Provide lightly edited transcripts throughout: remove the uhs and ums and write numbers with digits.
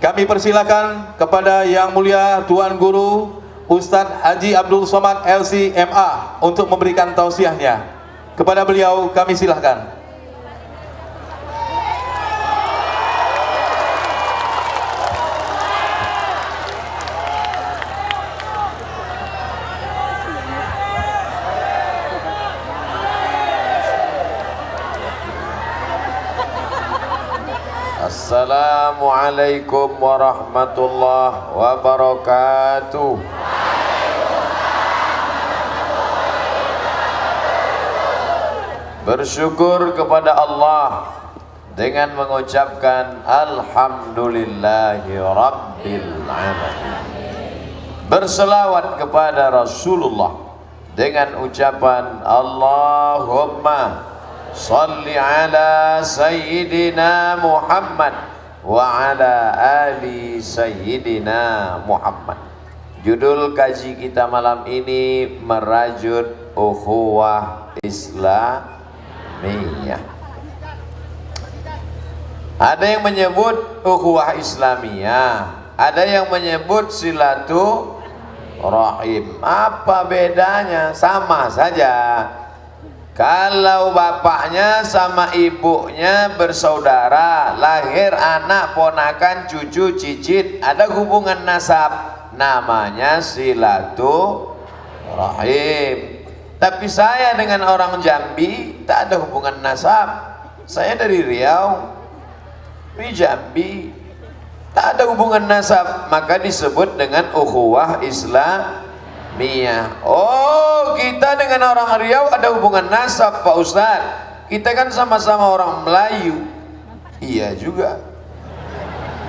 Kami persilakan kepada Yang Mulia Tuan Guru Ustadz Haji Abdul Somad LC.MA untuk memberikan tausiahnya. Kepada beliau kami silahkan. Assalamualaikum warahmatullahi wabarakatuh. Bersyukur kepada Allah dengan mengucapkan Alhamdulillahi Rabbil Alamin. Berselawat kepada Rasulullah dengan ucapan Allahumma Salli ala Sayyidina Muhammad wa ala ali Sayyidina Muhammad. Judul kaji kita malam ini merajut ukhuwah Islamiyah. Ada yang menyebut ukhuwah Islamiyah, ada yang menyebut silaturahim. Apa bedanya? Sama saja. Kalau bapaknya sama ibunya bersaudara, lahir anak, ponakan, cucu, cicit, ada hubungan nasab, namanya silaturahim. Tapi saya dengan orang Jambi tak ada hubungan nasab. Saya dari Riau, di Jambi, tak ada hubungan nasab, maka disebut dengan ukhuwah Islamiyah. Oh, kita dengan orang Riau ada hubungan nasab, Pak Ustadz. Kita kan sama-sama orang Melayu. Iya juga.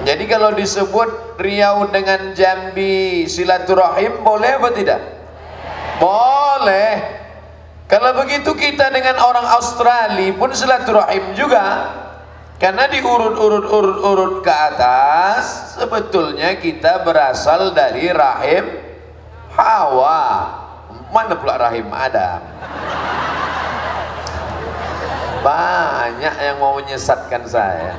Jadi kalau disebut Riau dengan Jambi silaturahim, boleh apa tidak? Boleh. Kalau begitu kita dengan orang Australia pun silaturahim juga. Karena diurut-urut ke atas, sebetulnya kita berasal dari rahim Hawa. Mana pula rahim Adam? Banyak yang mau menyesatkan saya.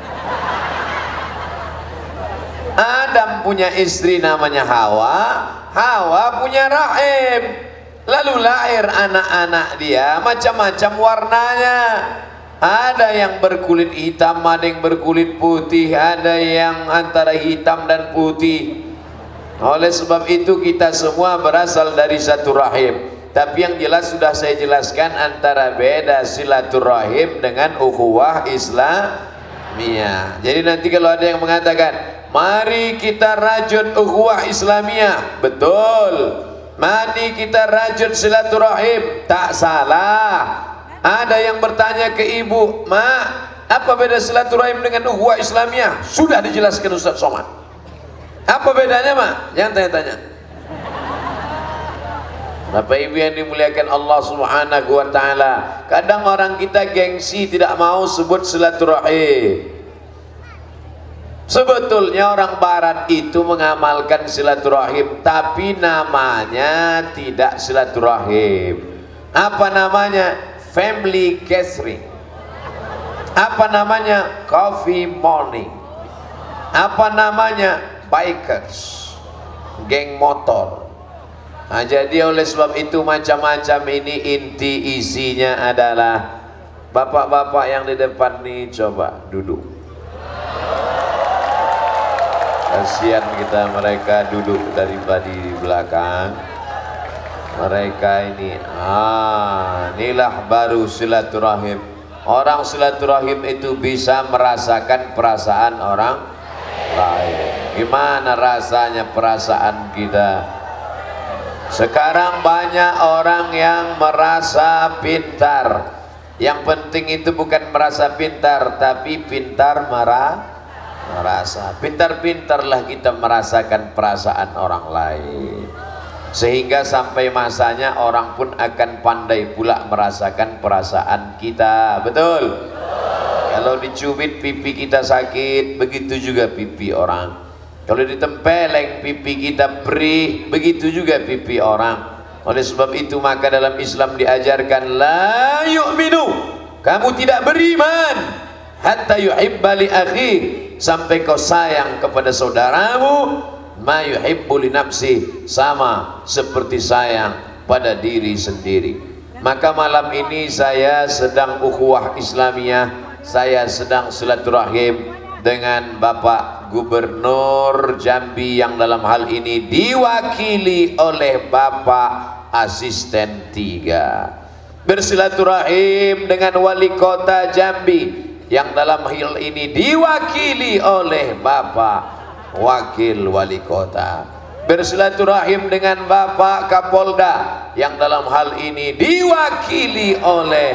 Adam punya istri namanya Hawa, Hawa punya rahim. Lalu lahir anak-anak dia macam-macam warnanya. Ada yang berkulit hitam, ada yang berkulit putih, ada yang antara hitam dan putih. Oleh sebab itu kita semua berasal dari satu rahim. Tapi yang jelas sudah saya jelaskan antara beda silaturahim dengan ukhuwah Islamiyah. Jadi nanti kalau ada yang mengatakan mari kita rajut ukhuwah Islamiyah, betul. Mari kita rajut silaturahim, tak salah. Ada yang bertanya ke ibu, "Mak, apa beda silaturahim dengan ukhuwah Islamiyah?" Sudah dijelaskan Ustaz Somad. Apa bedanya, Mak? Jangan tanya-tanya. Bapak Ibu yang dimuliakan Allah Subhanahu wa taala, kadang orang kita gengsi tidak mau sebut silaturahim. Sebetulnya orang barat itu mengamalkan silaturahim, tapi namanya tidak silaturahim. Apa namanya? Family gathering. Apa namanya? Coffee morning. Apa namanya? Bikers, geng motor. Nah, jadi oleh sebab itu macam-macam ini inti isinya adalah bapak-bapak yang di depan nih coba duduk. Kasihan kita mereka duduk daripada di belakang. Mereka ini, inilah baru silaturahim. Orang silaturahim itu bisa merasakan perasaan orang lain. Gimana rasanya perasaan kita? Sekarang banyak orang yang merasa pintar. Yang penting itu bukan merasa pintar, tapi pintar merasa. Pintar-pintarlah kita merasakan perasaan orang lain. Sehingga sampai masanya orang pun akan pandai pula merasakan perasaan kita. Betul? Kalau dicubit pipi kita sakit, begitu juga pipi orang. Kalau ditempeleng pipi kita perih, begitu juga pipi orang. Oleh sebab itu maka dalam Islam diajarkan la yu'minu, kamu tidak beriman hatta yuhibba li akhi, sampai kau sayang kepada saudaramu ma yuhibbu li nafsi, sama seperti sayang pada diri sendiri. Maka malam ini saya sedang ukhuwah Islamiyah, saya sedang silaturahim dengan Bapak Gubernur Jambi yang dalam hal ini diwakili oleh Bapak Asisten 3, bersilaturahim dengan Wali Kota Jambi yang dalam hal ini diwakili oleh Bapak Wakil Wali Kota, bersilaturahim dengan Bapak Kapolda yang dalam hal ini diwakili oleh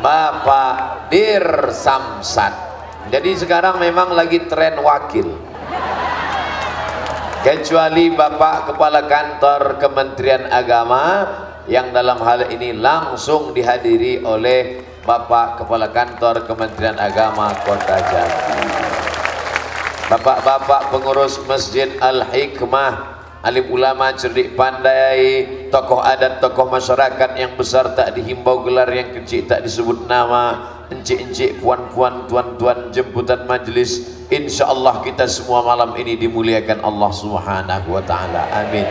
Bapak Dir Samsat. Jadi sekarang memang lagi tren wakil, kecuali Bapak Kepala Kantor Kementerian Agama yang dalam hal ini langsung dihadiri oleh Bapak Kepala Kantor Kementerian Agama Kota Jambi. Bapak-bapak pengurus Masjid Al-Hikmah, alim ulama cerdik pandai, tokoh adat, tokoh masyarakat yang besar tak dihimbau gelar, yang kecil tak disebut nama, encik-encik, puan-puan, tuan-tuan, jemputan majelis, insyaallah kita semua malam ini dimuliakan Allah Subhanahu wa taala. Amin.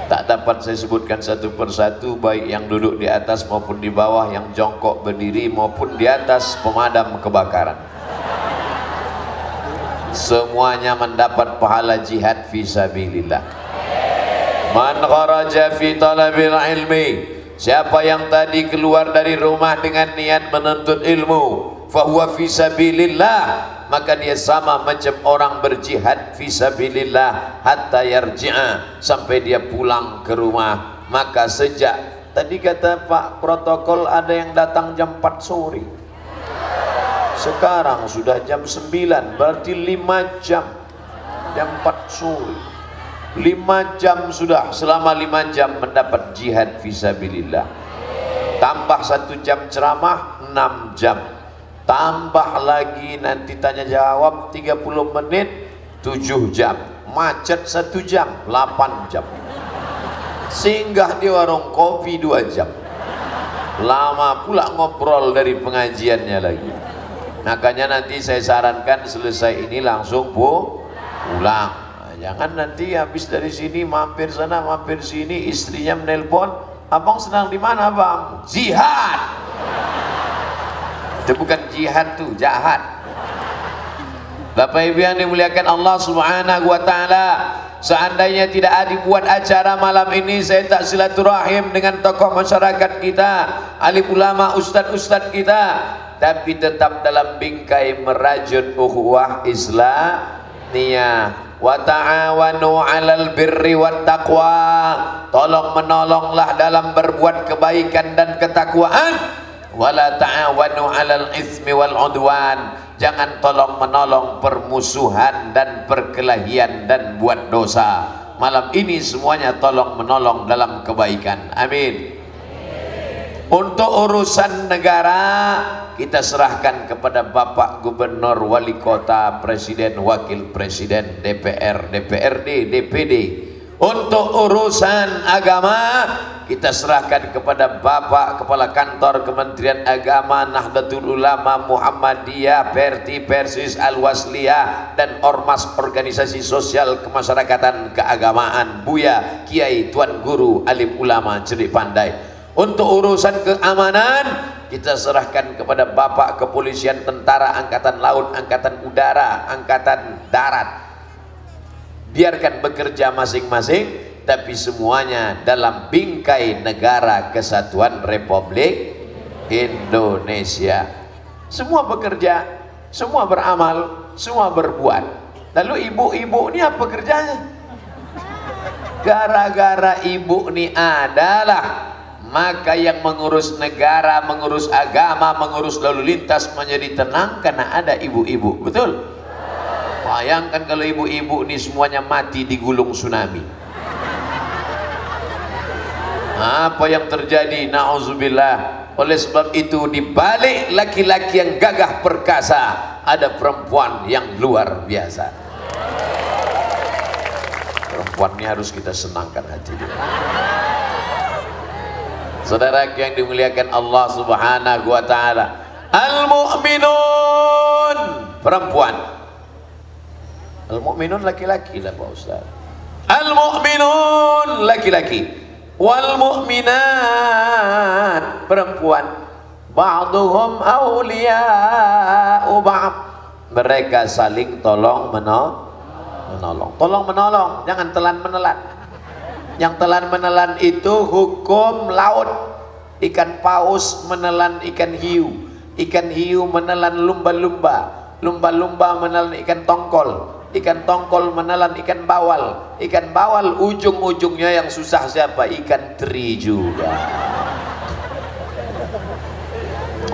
Tak dapat saya sebutkan satu persatu, baik yang duduk di atas maupun di bawah, yang jongkok berdiri maupun di atas pemadam kebakaran. Semuanya mendapat pahala jihad fisabilillah. Man kharaja fi talabil ilmi, siapa yang tadi keluar dari rumah dengan niat menuntut ilmu, fahuwa fisabilillah, maka dia sama macam orang berjihad fisabilillah hatta yarji'a, sampai dia pulang ke rumah. Maka sejak tadi kata Pak protokol ada yang datang jam 4 sore, sekarang sudah jam 9, berarti 5 jam, jam 4 sore 5 jam sudah, selama 5 jam mendapat jihad fisabilillah. Tambah 1 jam ceramah 6 jam, tambah lagi nanti tanya jawab 30 menit 7 jam, macet 1 jam 8 jam, singgah di warung kopi 2 jam, lama pula ngobrol dari pengajiannya lagi. Makanya nanti saya sarankan selesai ini langsung pulang. Jangan nanti habis dari sini mampir sana mampir sini, istrinya menelpon, abang sedang di mana bang? Jihad. Itu bukan jihad tuh, jahat. Bapak Ibu yang dimuliakan Allah Subhanahu wa taala, seandainya tidak ada dibuat acara malam ini, saya tak silaturahim dengan tokoh masyarakat kita, alim ulama, ustadz-ustadz kita, tapi tetap dalam bingkai merajut ukhuwah Islamiyah. Wa ta'awanu 'alal birri wat taqwa, tolong menolonglah dalam berbuat kebaikan dan ketakwaan. Wala ta'awanu 'alal itsmi wal 'udwan, jangan tolong menolong permusuhan dan perkelahian dan buat dosa. Malam ini semuanya tolong menolong dalam kebaikan. Amin. Untuk urusan negara kita serahkan kepada Bapak Gubernur, Wali Kota, Presiden, Wakil Presiden, DPR, DPRD, DPD. Untuk urusan agama kita serahkan kepada Bapak Kepala Kantor Kementerian Agama, Nahdlatul Ulama, Muhammadiyah, Perti, Persis, Al-Wasliyah, dan Ormas Organisasi Sosial Kemasyarakatan Keagamaan, Buya, Kiai, Tuan Guru, Alim Ulama, cerdik pandai. Untuk urusan keamanan kita serahkan kepada Bapak Kepolisian, Tentara, Angkatan Laut, Angkatan Udara, Angkatan Darat. Biarkan bekerja masing-masing, tapi semuanya dalam bingkai Negara Kesatuan Republik Indonesia. Semua bekerja, semua beramal, semua berbuat. Lalu ibu-ibu ini apa kerjanya? Gara-gara ibu ini adalah, maka yang mengurus negara, mengurus agama, mengurus lalu lintas menjadi tenang karena ada ibu-ibu. Betul? Bayangkan kalau ibu-ibu ini semuanya mati digulung tsunami. Apa yang terjadi? Na'udzubillah. Oleh sebab itu di balik laki-laki yang gagah perkasa ada perempuan yang luar biasa. Perempuan ini harus kita senangkan hati dia. Saudara yang dimuliakan Allah Subhanahu wa taala, al-mu'minun, perempuan Al-mu'minun laki-laki lah Pak Ustaz. Al-mu'minun laki-laki, wal mu'minat perempuan, ba'duhum awliya'u ba'd, mereka saling tolong menolong. Tolong menolong, jangan telan menelan. Yang telan menelan itu hukum laut. Ikan paus menelan ikan hiu, ikan hiu menelan lumba-lumba, lumba-lumba menelan ikan tongkol, ikan tongkol menelan ikan bawal, ikan bawal ujung-ujungnya yang susah siapa? Ikan teri juga.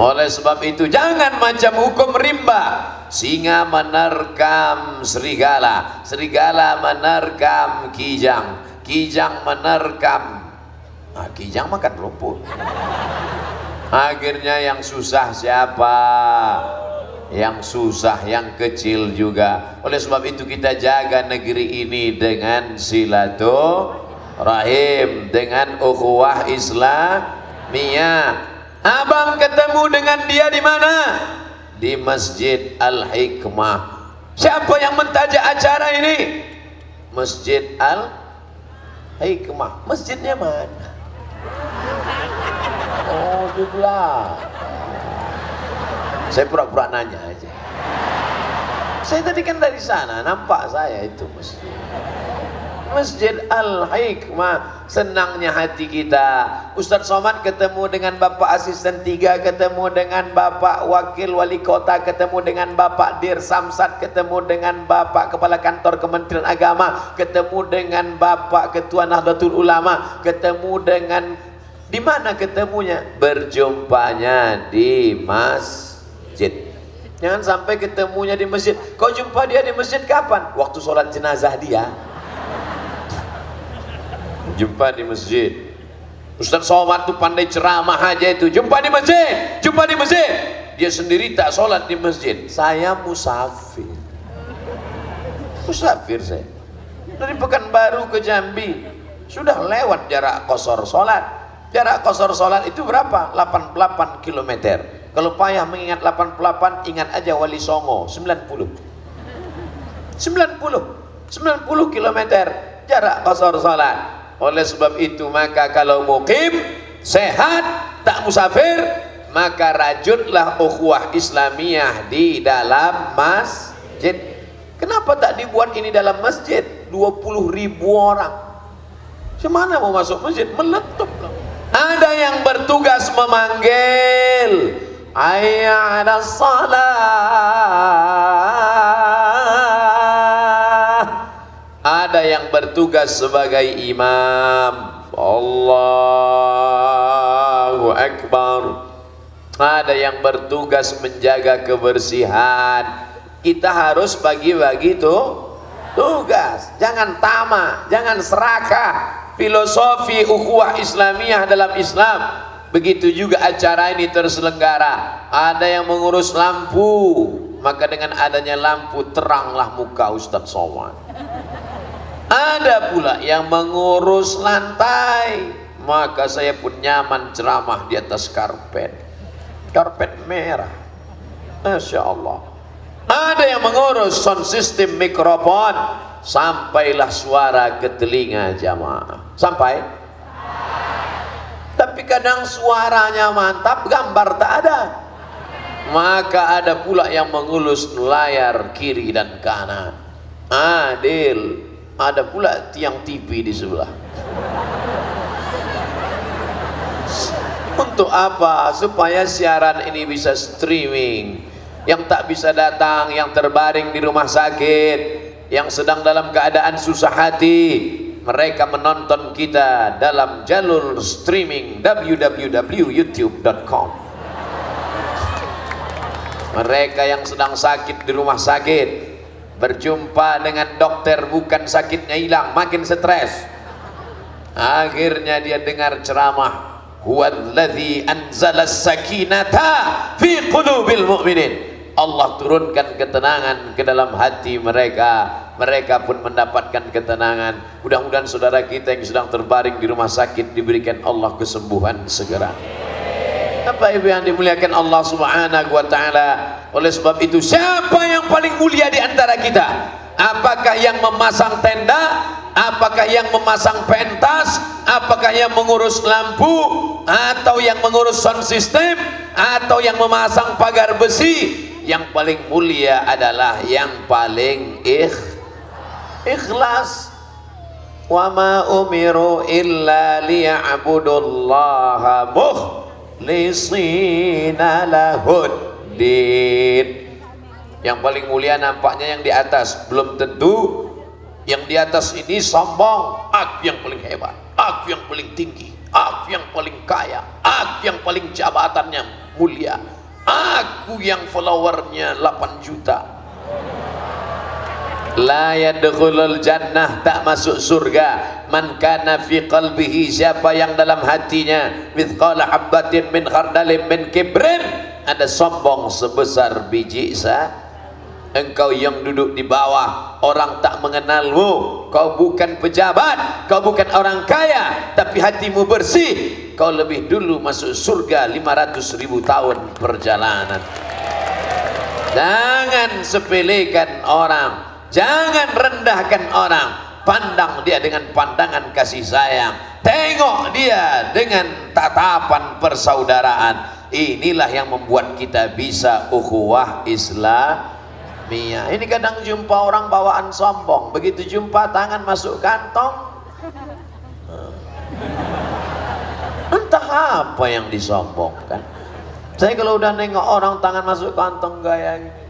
Oleh sebab itu jangan macam hukum rimba. Singa menerkam serigala, serigala menerkam kijang, kijang menerkam, kijang makan rumput. Akhirnya yang susah siapa? Yang susah yang kecil juga. Oleh sebab itu kita jaga negeri ini dengan silaturahim, dengan ukhuwah Islamiyah. Abang ketemu dengan dia di mana? Di Masjid Al-Hikmah. Siapa yang mentaja acara ini? Masjid Al-Hikmah. Masjidnya mana? Oh, di belakang. Saya pura-pura nanya aja. Saya tadi kan dari sana, nampak saya itu masjid. Masjid Al-Hikmah. Senangnya hati kita. Ustadz Somad ketemu dengan Bapak Asisten 3, ketemu dengan Bapak Wakil Wali Kota, ketemu dengan Bapak Dir Samsat, ketemu dengan Bapak Kepala Kantor Kementerian Agama, ketemu dengan Bapak Ketua Nahdlatul Ulama, ketemu dengan, di mana ketemunya? Berjumpanya di masjid. Jangan sampai ketemunya di masjid. Kau jumpa dia di masjid kapan? Waktu sholat jenazah dia. Jumpa di masjid. Ustadz Somad tuh pandai ceramah aja itu. Jumpa di masjid, jumpa di masjid. Dia sendiri tak sholat di masjid. Saya musafir. Musafir saya. Dari Pekanbaru ke Jambi. Sudah lewat jarak qasar sholat. Jarak qasar sholat itu berapa? 88 km. Kalau payah mengingat 88, ingat aja Wali Songo 90 km jarak qasar sholat. Oleh sebab itu maka kalau mukim sehat tak musafir, maka rajutlah ukhuwah Islamiyah di dalam masjid. Kenapa tak dibuat ini dalam masjid? 20.000 orang. Semana mau masuk masjid? Meletup. Ada yang bertugas memanggil, hayya 'alas shalah. Ada yang bertugas sebagai imam, Allahu Akbar. Ada yang bertugas menjaga kebersihan. Kita harus bagi-bagi tugas. Jangan tamak, jangan serakah. Filosofi ukhuwah Islamiyah dalam Islam. Begitu juga acara ini terselenggara. Ada yang mengurus lampu, maka dengan adanya lampu teranglah muka Ustadz Somad. Ada pula yang mengurus lantai, maka saya pun nyaman ceramah di atas karpet merah. Masya Allah. Ada yang mengurus sound system mikrofon, sampailah suara ke telinga jamaah. Sampai? Tapi kadang suaranya mantap, gambar tak ada. Maka ada pula yang mengurus layar kiri dan kanan. Adil. Ada pula tiang TV di sebelah. Untuk apa? Supaya siaran ini bisa streaming. Yang tak bisa datang, yang terbaring di rumah sakit, yang sedang dalam keadaan susah hati, mereka menonton kita dalam jalur streaming www.youtube.com. Mereka yang sedang sakit di rumah sakit, berjumpa dengan dokter, bukan sakitnya hilang, makin stres. Akhirnya dia dengar ceramah, huwallazi anzalas sakinata fi qulubil mu'minin. Allah turunkan ketenangan ke dalam hati mereka. Mereka pun mendapatkan ketenangan. Mudah-mudahan saudara kita yang sedang terbaring di rumah sakit diberikan Allah kesembuhan segera. Bapak Ibu yang dimuliakan Allah Subhanahu wa taala. Oleh sebab itu, siapa yang paling mulia di antara kita? Apakah yang memasang tenda? Apakah yang memasang pentas? Apakah yang mengurus lampu? Atau yang mengurus sound system? Atau yang memasang pagar besi? Yang paling mulia adalah yang paling ikhlas. Wa ma umiru illa liya'budullaha mukhlisina lahuddin. Yang paling mulia nampaknya yang di atas, belum tentu yang di atas ini sombong. Aku yang paling hebat, aku yang paling tinggi, aku yang paling kaya, aku yang paling jabatannya mulia, aku yang followernya 8 juta. La yadkhulul jannah, tak masuk surga, man kana fi qalbihi, siapa yang dalam hatinya mithqala habbatin min khardalin min kibrin, ada sombong sebesar biji engkau yang duduk di bawah, orang tak mengenalmu, kau bukan pejabat, kau bukan orang kaya, tapi hatimu bersih, kau lebih dulu masuk surga 500.000 tahun perjalanan. Jangan sepelekan orang, jangan rendahkan orang, pandang dia dengan pandangan kasih sayang, tengok dia dengan tatapan persaudaraan. Inilah yang membuat kita bisa ukhuwah Islam. Ini kadang jumpa orang bawaan sombong, begitu jumpa tangan masuk kantong, entah apa yang disombongkan. Saya kalau udah nengok orang tangan masuk kantong gaya gini,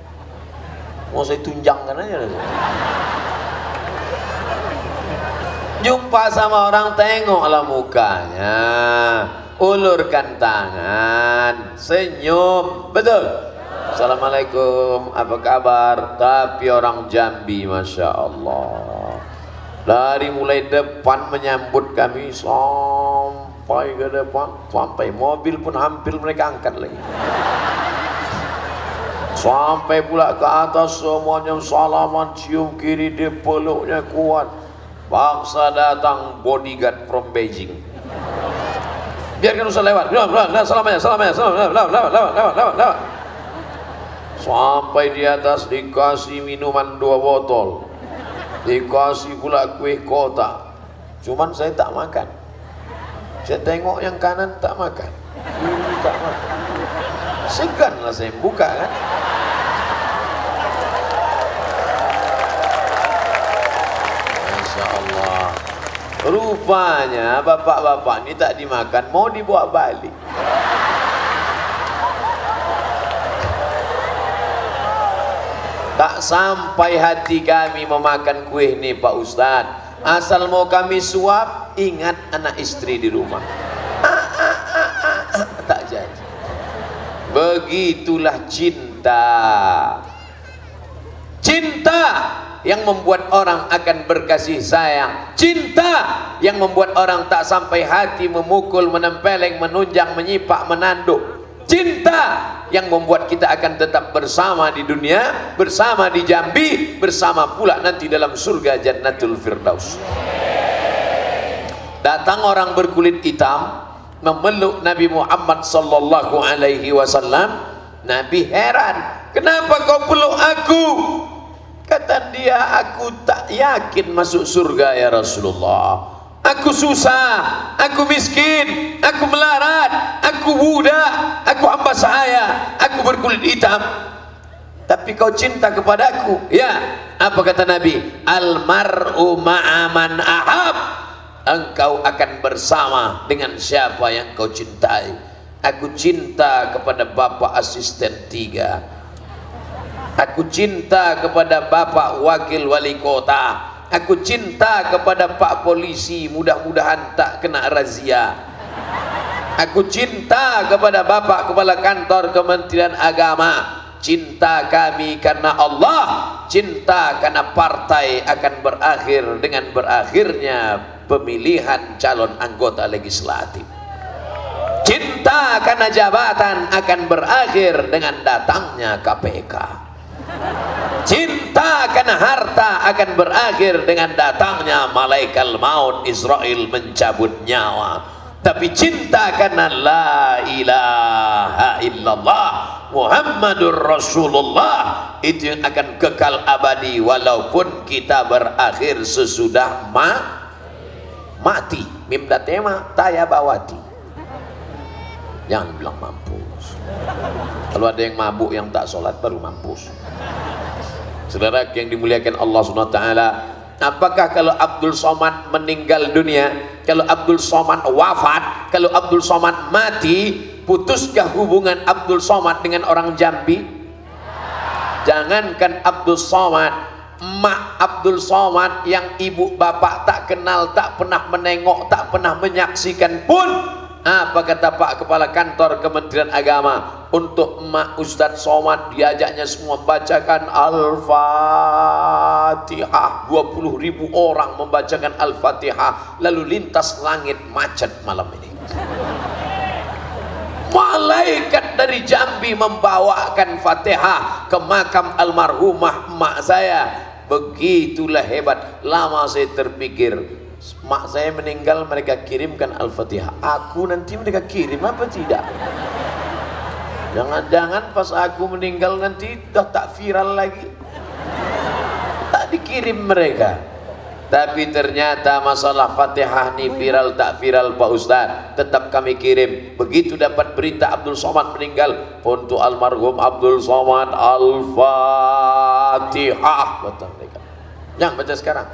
mau saya tunjangkan aja. Jumpa sama orang, tengoklah mukanya, ulurkan tangan, senyum, betul. Assalamualaikum, apa kabar? Tapi orang Jambi, Masya Allah, dari mulai depan menyambut kami sampai ke depan, sampai mobil pun hampir mereka angkat lagi, sampai pula ke atas semuanya salaman, cium kiri, dia peluknya kuat. Bangsa datang bodyguard from Beijing, biarkan usah lewat, selamanya, lewat. Sampai di atas dikasih minuman 2 botol, dikasih pula kue kotak. Cuman saya tak makan, saya tengok yang kanan tak makan, kiri tak makan, segan lah saya buka kan. Masya Allah, rupanya bapak-bapak ini tak dimakan, mau dibawa balik. Tak sampai hati kami memakan kue ini Pak Ustadz, asal mau kami suap, ingat anak istri di rumah, tak jadi. Begitulah cinta, cinta yang membuat orang akan berkasih sayang, cinta yang membuat orang tak sampai hati memukul, menempeleng, menunjang, menyipak, menanduk, cinta yang membuat kita akan tetap bersama di dunia, bersama di Jambi, bersama pula nanti dalam surga Jannatul Firdaus. Datang orang berkulit hitam memeluk Nabi Muhammad sallallahu alaihi wasallam. Nabi heran, kenapa kau peluk aku? Kata dia, aku tak yakin masuk surga ya Rasulullah. Aku susah, aku miskin, aku melarat, aku budak, aku hamba sahaya, aku berkulit hitam. Tapi kau cinta kepadaku. Ya, apa kata Nabi? Almar'u ma'aman ahab. Engkau akan bersama dengan siapa yang kau cintai. Aku cinta kepada bapak asisten 3. Aku cinta kepada bapak wakil wali kota. Aku cinta kepada Pak Polisi, mudah-mudahan tak kena razia. Aku cinta kepada Bapak Kepala Kantor Kementerian Agama. Cinta kami karena Allah, cinta karena partai akan berakhir dengan berakhirnya pemilihan calon anggota legislatif. Cinta karena jabatan akan berakhir dengan datangnya KPK. Cinta karena harta akan berakhir dengan datangnya malaikat maut Israel mencabut nyawa. Tapi cinta karena la ilaha illallah Muhammadur Rasulullah, itu yang akan kekal abadi walaupun kita berakhir sesudah mati. Mimda tema taya bawati. Jangan bilang mampus. Kalau ada yang mabuk yang tak sholat baru mampus. Saudara yang dimuliakan Allah Subhanahu wa taala, apakah kalau Abdul Somad meninggal dunia, kalau Abdul Somad wafat, kalau Abdul Somad mati, putuskah hubungan Abdul Somad dengan orang Jambi? Jangankan Abdul Somad, emak Abdul Somad yang ibu bapak tak kenal, tak pernah menengok, tak pernah menyaksikan pun, apa kata Pak Kepala Kantor Kementerian Agama, untuk emak Ustadz Somad diajaknya semua bacakan Al-Fatihah. 20.000 orang membacakan Al-Fatihah, lalu lintas langit macet malam ini. Malaikat dari Jambi membawakan Fatihah ke makam almarhumah emak saya. Begitulah hebat. Lama saya terpikir, mak saya meninggal mereka kirimkan Al-Fatihah, aku nanti mereka kirim apa tidak? Jangan-jangan pas aku meninggal nanti dah tak viral lagi, tak dikirim mereka. Tapi ternyata masalah Fatihah ini viral tak viral Pak Ustadz, tetap kami kirim. Begitu dapat berita Abdul Somad meninggal, untuk almarhum Abdul Somad Al-Fatihah, betul mereka. Yang baca sekarang.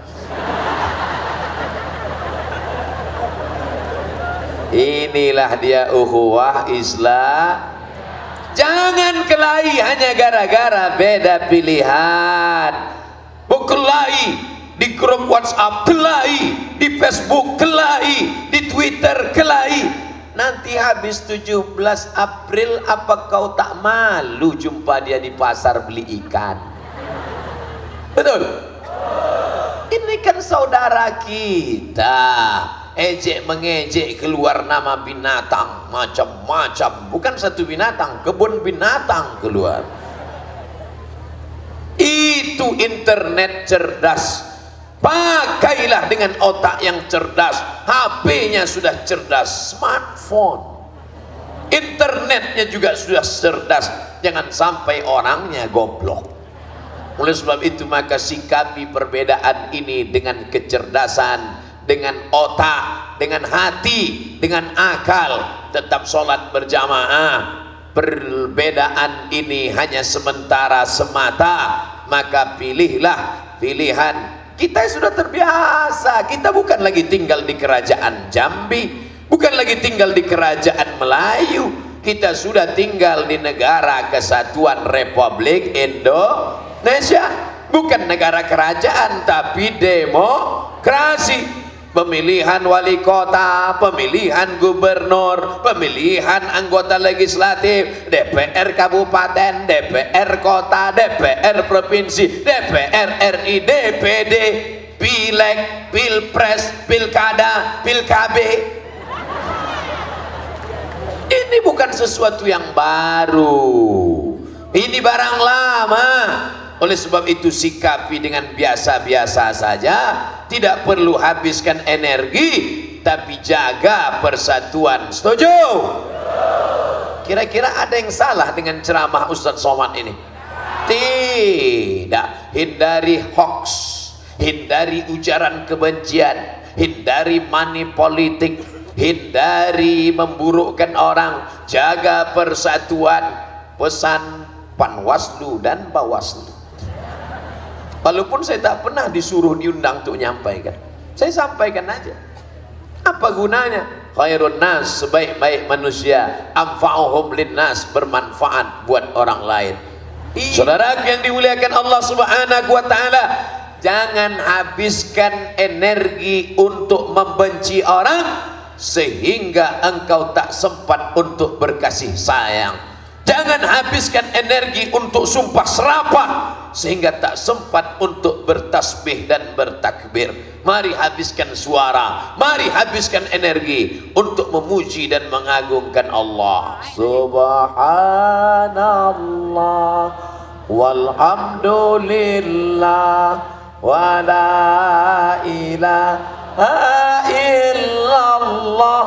Inilah dia ukhuwah Islam. Jangan kelahi hanya gara-gara beda pilihan. Berkelahi di grup WhatsApp, kelahi di Facebook, kelahi di Twitter, kelahi. Nanti habis 17 April apa kau tak malu jumpa dia di pasar beli ikan? Betul? Ini kan saudara kita. Ejek mengejek keluar nama binatang macam-macam, bukan satu binatang, kebun binatang keluar. Itu internet cerdas. Pakailah dengan otak yang cerdas. HP-nya sudah cerdas, smartphone, internetnya juga sudah cerdas. Jangan sampai orangnya goblok. Oleh sebab itu maka sikapi perbedaan ini dengan kecerdasan, dengan otak, dengan hati, dengan akal. Tetap sholat berjamaah. Perbedaan ini hanya sementara semata. Maka pilihlah pilihan. Kita sudah terbiasa. Kita bukan lagi tinggal di kerajaan Jambi, bukan lagi tinggal di kerajaan Melayu. Kita sudah tinggal di negara Kesatuan Republik Indonesia. Bukan negara kerajaan tapi demokrasi. Pemilihan wali kota, pemilihan gubernur, pemilihan anggota legislatif, DPR kabupaten, DPR kota, DPR provinsi, DPR RI, DPD, pileg, pilpres, pilkada, pilkabe. Ini bukan sesuatu yang baru, ini barang lama. Oleh sebab itu sikapi dengan biasa-biasa saja, tidak perlu habiskan energi, tapi jaga persatuan. Setuju? Kira-kira ada yang salah dengan ceramah Ustadz Somad ini? Tidak. Hindari hoax, hindari ujaran kebencian, hindari money politik, hindari memburukkan orang, jaga persatuan. Pesan Panwaslu dan Bawaslu. Walaupun saya tak pernah disuruh diundang untuk menyampaikan, saya sampaikan aja. Apa gunanya? Khairun nas, sebaik-baik manusia, anfa'uhum linnas, bermanfaat buat orang lain. Saudara yang dimuliakan Allah Subhanahu wa taala, jangan habiskan energi untuk membenci orang sehingga engkau tak sempat untuk berkasih sayang. Jangan habiskan energi untuk sumpah serapah sehingga tak sempat untuk bertasbih dan bertakbir. Mari habiskan suara, mari habiskan energi untuk memuji dan mengagungkan Allah. Subhanallah walhamdulillah wa la ilaha illallah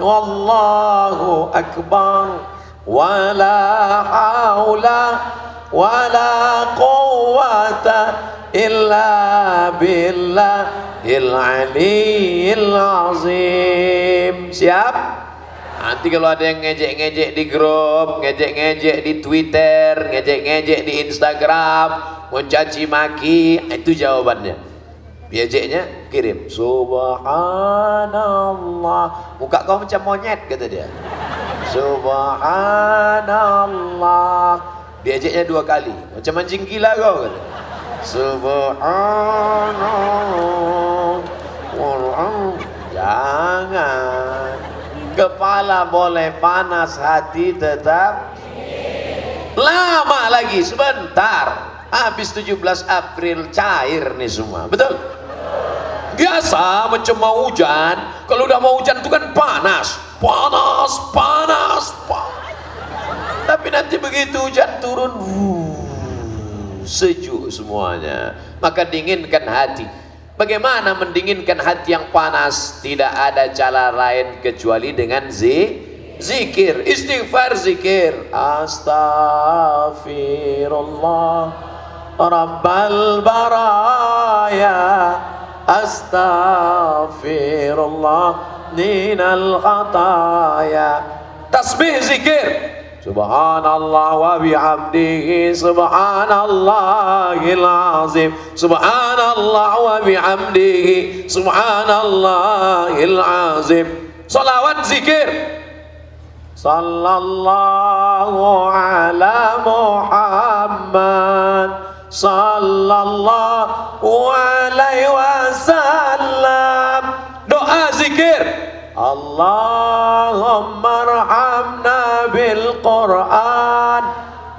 wallahu akbar. wala haula wala quwwata illa billahil aliyyil azim. Siap? Nanti kalau ada yang ngejek-ngejek di grup, ngejek-ngejek di Twitter, ngejek-ngejek di Instagram, mencaci maki, itu jawabannya. Ngejeknya kirim subhanallah, muka kau macam monyet, kata dia. Subhanallah, diajaknya 2 kali, macam anjing gila kau, kata. Subhanallah, jangan. Kepala boleh panas, hati tetap lama lagi, sebentar. Habis 17 April cair nih semua, betul? Biasa macam mau hujan, kalau udah mau hujan itu kan panas. Tapi nanti begitu hujan turun, sejuk semuanya. Maka dinginkan hati. Bagaimana mendinginkan hati yang panas? Tidak ada cara lain kecuali dengan zikir, istighfar, zikir. Astaghfirullah Rabbal baraya, astaghfirullah minal khataya. Tasbih, zikir. Subhanallah wa bihamdihi subhanallahil azim. Subhanallah wa bihamdihi subhanallahil azim. Salawat, zikir. Sallallahu ala Muhammad, sallallahu alaihi wasallam. Doa, zikir. Allahumma arhamna bil Quran.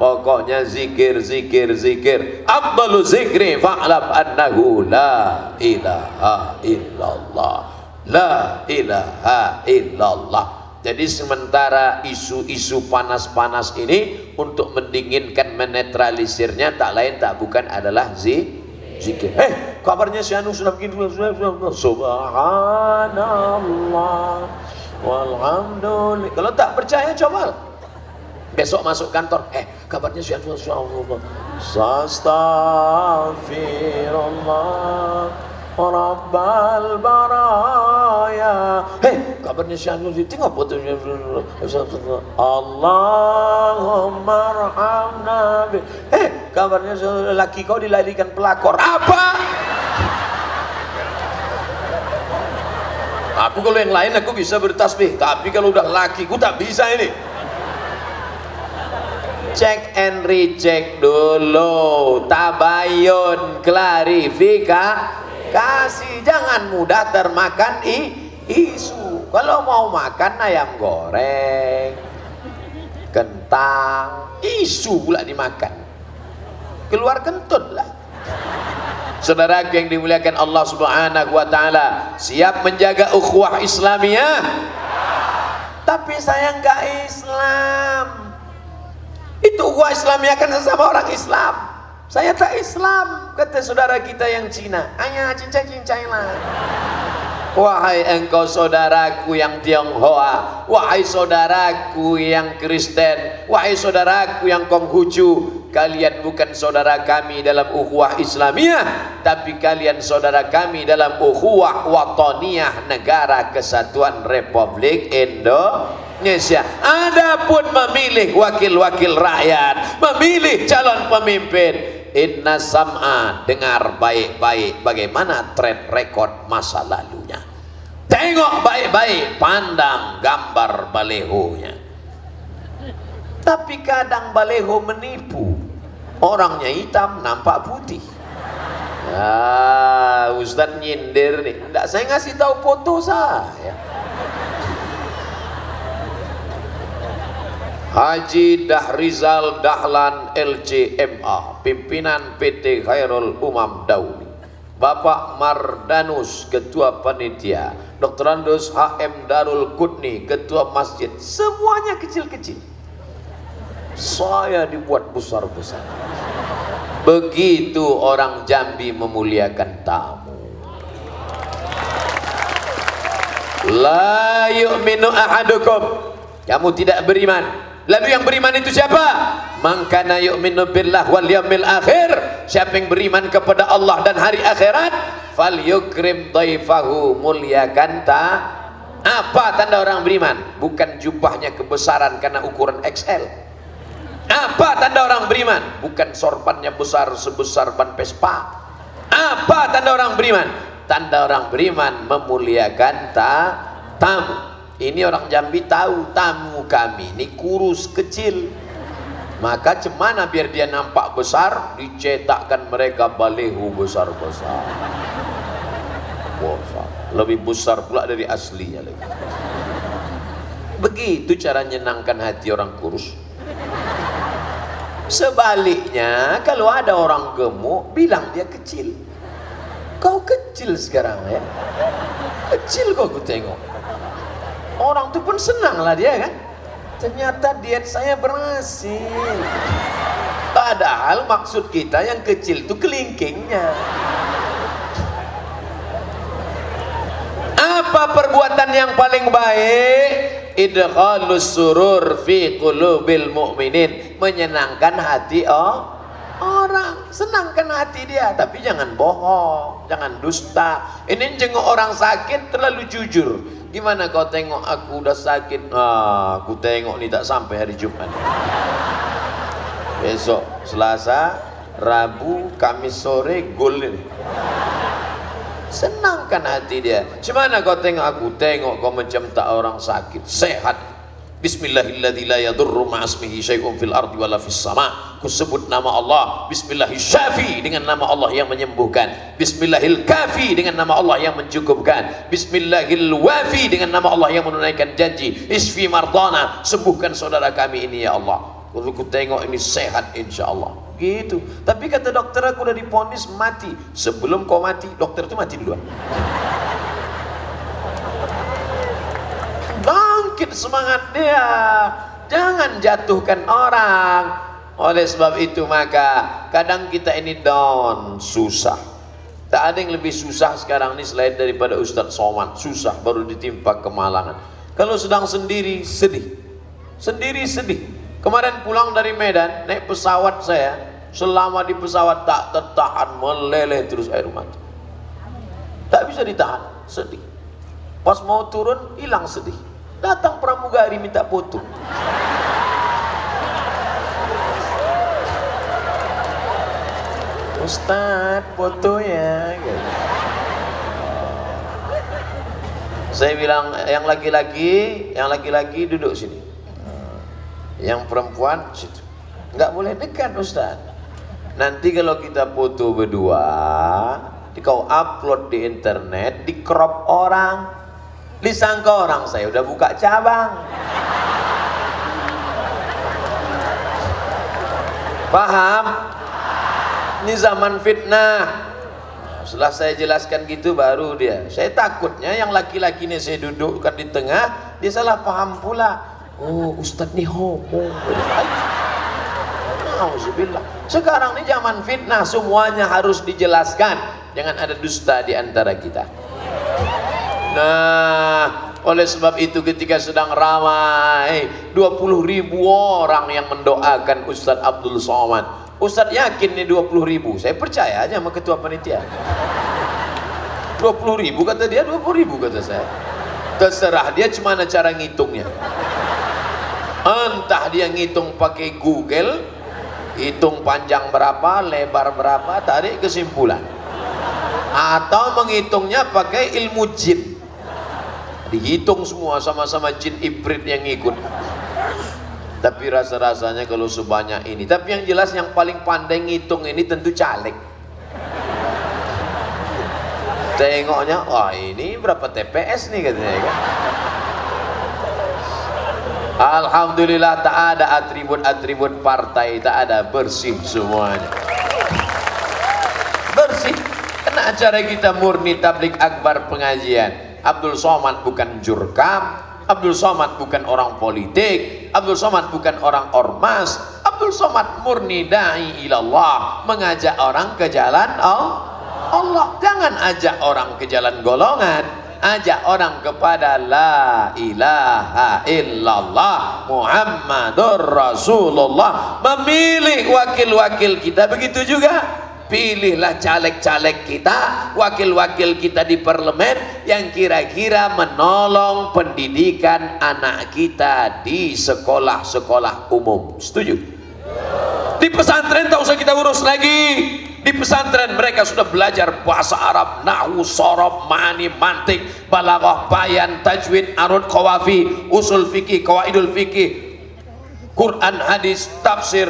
Pokoknya zikir, zikir, zikir. Afdalu zikri fa'lam annahu la ilaha illallah, la ilaha illallah. Jadi sementara isu-isu panas-panas ini untuk mendinginkan, menetralisirnya tak lain tak bukan adalah zikir. Kabarnya si Anu sudah begini, subhanallah walhamdulillah. Kalau tak percaya coba besok masuk kantor, kabarnya si Anu astaghfirullah Rabbal baraya. Kabarnya si Anu tengok fotonya. Allahumma arhamna bi. Kabarnya laki kau dilarikan pelakor. Apa? Aku kalau yang lain aku bisa bertasbih, tapi kalau udah lakiku tak bisa ini. Cek and recheck dulu, tabayun, klarifikasi, jangan mudah termakan isu. Kalau mau makan ayam goreng, kentang, isu pula dimakan, keluar kentut lah. Saudaraku yang dimuliakan Allah Subhanahu wa taala, siap menjaga ukhuwah Islamiyah? Tapi saya enggak Islam. Itu ukhuwah Islamiyah kan sesama orang Islam. Saya tak Islam, kata saudara kita yang Cina. Ayah cincai-cincai lah. Wahai engkau saudaraku yang Tionghoa, wahai saudaraku yang Kristen, wahai saudaraku yang Konghucu, kalian bukan saudara kami dalam ukhuwah Islamiyah, tapi kalian saudara kami dalam ukhuwah wataniyah, negara kesatuan Republik Indonesia. Adapun memilih wakil-wakil rakyat, memilih calon pemimpin, inna sam'a, dengar baik-baik bagaimana track record masa lalunya, tengok baik-baik, pandang gambar balehonya. Tapi kadang baleho menipu, orangnya hitam nampak putih. Ustaz nyindir nih, enggak, saya ngasih tahu foto saya. Haji Dahrizal Dahlan LCMA, pimpinan PT Khairul Umam Dauli. Bapak Mardanus, ketua panitia. Dr. Andus HM Darul Qutni, ketua masjid. Semuanya kecil-kecil. Saya dibuat besar-besar. Begitu orang Jambi memuliakan tamu. La yu'minu ahadukum, kamu tidak beriman Lalu yang beriman itu siapa? Man kana yu'minu billah wal yaumil akhir. Siapa yang beriman kepada Allah dan hari akhirat, falyukrim dhaifahu, muliakan apa tanda orang beriman? Bukan jubahnya kebesaran karena ukuran XL. Apa tanda orang beriman? Bukan sorbannya besar sebesar ban Vespa. Apa tanda orang beriman? Tanda orang beriman memuliakan tamu. Ini orang Jambi tahu, tamu kami ini kurus kecil. Maka cemana biar dia nampak besar, dicetakkan mereka balehu besar-besar. Lebih besar pula dari aslinya lagi. Begitu cara menyenangkan hati orang kurus. Sebaliknya kalau ada orang gemuk, bilang dia kecil. Kau kecil sekarang ya, kecil kau ku tengok. Orang itu pun senang lah dia kan. Ternyata diet saya berhasil. Padahal maksud kita yang kecil itu kelingkingnya. Apa perbuatan yang paling baik? Idkhalus surur fi qulubil mu'minin, menyenangkan hati orang, senangkan hati dia, tapi jangan bohong, jangan dusta. Ini jenguk orang sakit terlalu jujur. Gimana kau tengok aku udah sakit? Aku tengok nih tak sampai hari Jumat. Besok Selasa, Rabu, Kamis sore gol ini. Senangkan hati dia. Gimana kau tengok aku? Tengok kau macam tak orang sakit, sehat. Bismillahilladzi la yadurru ma'asmihi syai'un fil ardi wala fis sama. Ku sebut nama Allah. Bismillahis syafi, dengan nama Allah yang menyembuhkan. Bismillahil kafi, dengan nama Allah yang mencukupkan. Bismillahil wafi, dengan nama Allah yang menunaikan janji. Isfi mardana, sembuhkan saudara kami ini ya Allah. Aku tengok ini sehat insyaallah. Gitu. Tapi kata dokter aku udah divonis mati. Sebelum kau mati, dokter itu mati duluan. Bangkit semangat dia. Jangan jatuhkan orang. Oleh sebab itu maka kadang kita ini down, susah. Tak ada yang lebih susah sekarang ini selain daripada Ustadz Somad. Susah baru ditimpa kemalangan. Kalau sedang sendiri sedih. Sendiri sedih. Kemarin pulang dari Medan, naik pesawat saya, selama di pesawat tak tertahan, meleleh terus air mata. Tak bisa ditahan, sedih. Pas mau turun, hilang sedih. Datang pramugari minta foto. Ustadz, fotonya. Saya bilang, yang laki-laki duduk sini. Yang perempuan situ. Nggak boleh dekat Ustaz. Nanti kalau kita foto berdua, kau upload di internet, di crop orang, disangka orang saya udah buka cabang. Paham? Ini zaman fitnah. Setelah saya jelaskan gitu baru dia. Saya takutnya yang laki-laki ini saya dudukkan di tengah, dia salah paham pula. Oh, Ustadz nih homo. Alhamdulillah. Sekarang ini zaman fitnah, semuanya harus dijelaskan. Jangan ada dusta di antara kita. Nah, oleh sebab itu ketika sedang ramai 20.000 orang yang mendoakan Ustadz Abdul Somad. Ustadz yakin nih 20.000. Saya percaya aja sama ketua panitia. 20.000 kata dia, 20.000 kata saya. Terserah dia cemana cara ngitungnya. Entah dia ngitung pakai Google, hitung panjang berapa, lebar berapa, tarik kesimpulan. Atau menghitungnya pakai ilmu jin. Dihitung semua sama-sama jin ibrit yang ikut. Tapi rasa-rasanya kalau sebanyak ini. Tapi yang jelas yang paling pandai ngitung ini tentu caleg. Tengoknya, wah ini berapa TPS nih katanya kan. Alhamdulillah tak ada atribut-atribut partai, tak ada, bersih semuanya. Bersih. Karena acara kita murni tablik akbar pengajian. Abdul Somad bukan jurkam, Abdul Somad bukan orang politik, Abdul Somad bukan orang ormas. Abdul Somad murni da'i ilallah, mengajak orang ke jalan Allah. Jangan ajak orang ke jalan golongan. ajak orang kepada la ilaha illallah Muhammadur Rasulullah. Memilih wakil-wakil kita, begitu juga pilihlah caleg-caleg kita, wakil-wakil kita di parlemen yang kira-kira menolong pendidikan anak kita di sekolah-sekolah umum. Setuju? Di pesantren tak usah kita urus lagi. Di pesantren mereka sudah belajar bahasa Arab, nahwu, sorob, ma'ani, mantik, balaghah, bayan, tajwid, arud, qawafi, usul fikih, qawaidul fikih, Quran, hadis, tafsir,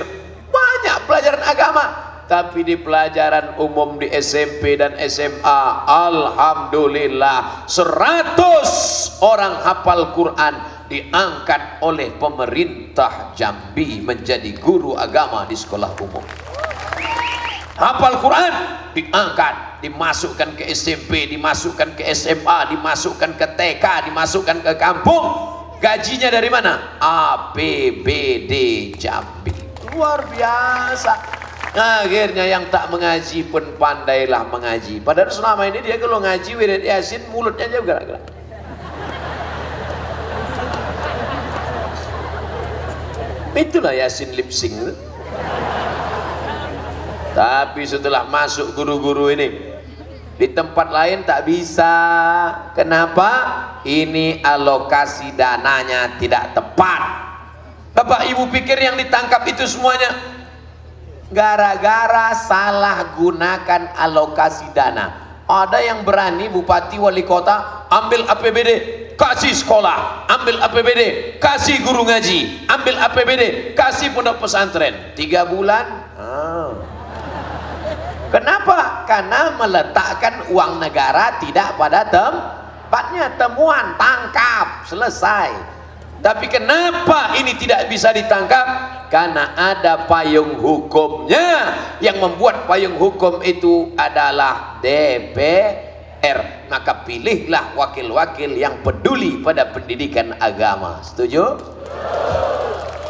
banyak pelajaran agama. Tapi di pelajaran umum di SMP dan SMA, alhamdulillah 100 orang hafal Quran diangkat oleh pemerintah Jambi menjadi guru agama di sekolah umum. Hafal Quran diangkat, dimasukkan ke SMP, dimasukkan ke SMA, dimasukkan ke TK, dimasukkan ke kampung. Gajinya dari mana? APBD Jambi. Luar biasa. Akhirnya yang tak mengaji pun pandailah mengaji. Padahal selama ini dia kalau ngaji wirid yasin mulutnya aja gerak-gerak. Itulah yasin lip sync. Tapi setelah masuk guru-guru ini di tempat lain tak bisa. Kenapa? Ini alokasi dananya tidak tepat. Bapak Ibu pikir yang ditangkap itu semuanya gara-gara salah gunakan alokasi dana. Ada yang berani bupati wali kota ambil APBD kasih sekolah, ambil APBD kasih guru ngaji, ambil APBD kasih pondok pesantren 3 bulan. Kenapa? Karena meletakkan uang negara tidak pada tempatnya. Temuan, tangkap, selesai. Tapi kenapa ini tidak bisa ditangkap? Karena ada payung hukumnya. Yang membuat payung hukum itu adalah DPR. Maka pilihlah wakil-wakil yang peduli pada pendidikan agama. Setuju?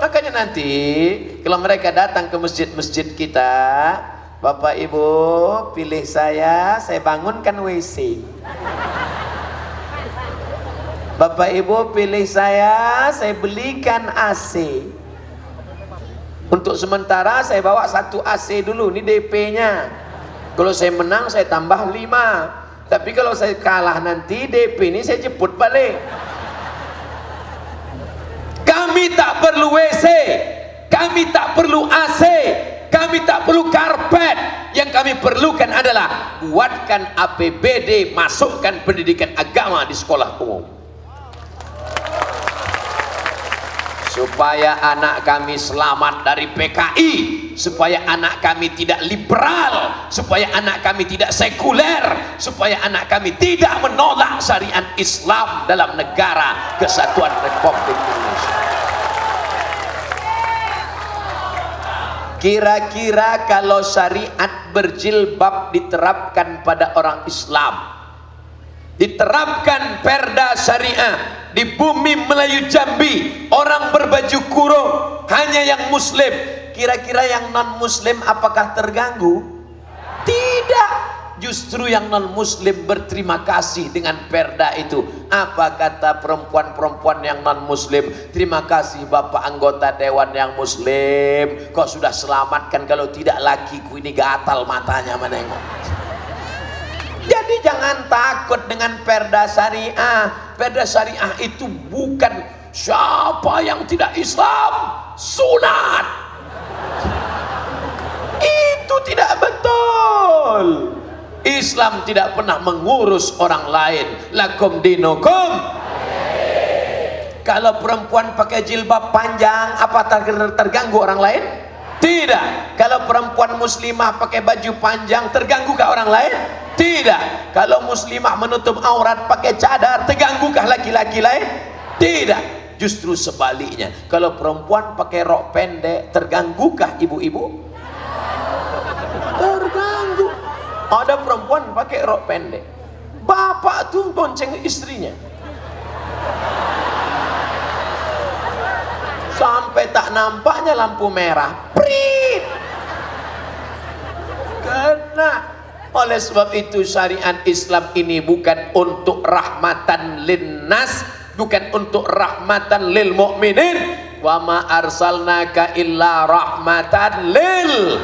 Makanya nanti kalau mereka datang ke masjid-masjid kita, Bapak Ibu pilih saya bangunkan WC. Bapak Ibu pilih saya belikan AC. Untuk sementara saya bawa 1 AC dulu, ini DP-nya. Kalau saya menang saya tambah 5. Tapi kalau saya kalah nanti DP ini saya jemput balik. Kami tak perlu WC, kami tak perlu AC, kami tak perlu karpet. Yang kami perlukan adalah buatkan APBD, masukkan pendidikan agama di sekolah umum. Supaya anak kami selamat dari PKI, supaya anak kami tidak liberal, supaya anak kami tidak sekuler, supaya anak kami tidak menolak syariat Islam dalam negara kesatuan Republik Indonesia. Kira-kira kalau syariat berjilbab diterapkan pada orang Islam, diterapkan perda syariah di bumi Melayu Jambi, orang berbaju kurung hanya yang muslim, kira-kira yang non muslim apakah terganggu? Tidak. Justru yang non muslim berterima kasih dengan perda itu. Apa kata perempuan-perempuan yang non muslim? Terima kasih Bapak anggota dewan yang muslim, kau sudah selamatkan, kalau tidak lakiku ini gatal matanya menengok. Jadi jangan takut dengan perda syariah. Perda syariah itu bukan siapa yang tidak Islam sunat. Itu tidak betul. Islam tidak pernah mengurus orang lain. Lakum dinukum. Kalau perempuan pakai jilbab panjang, apa terganggu orang lain? Tidak. Kalau perempuan muslimah pakai baju panjang, terganggukah orang lain? Tidak. Kalau muslimah menutup aurat pakai cadar, terganggukah laki-laki lain? Tidak. Justru sebaliknya, kalau perempuan pakai rok pendek, terganggukah ibu-ibu? Terganggu. Ada perempuan pakai rok pendek, bapak tuh bonceng istrinya sampai tak nampaknya lampu merah, prit, kena. Oleh sebab itu syariat Islam ini bukan untuk rahmatan linnas, bukan untuk rahmatan lil mukminin. Wa ma arsalnaka illa rahmatan lil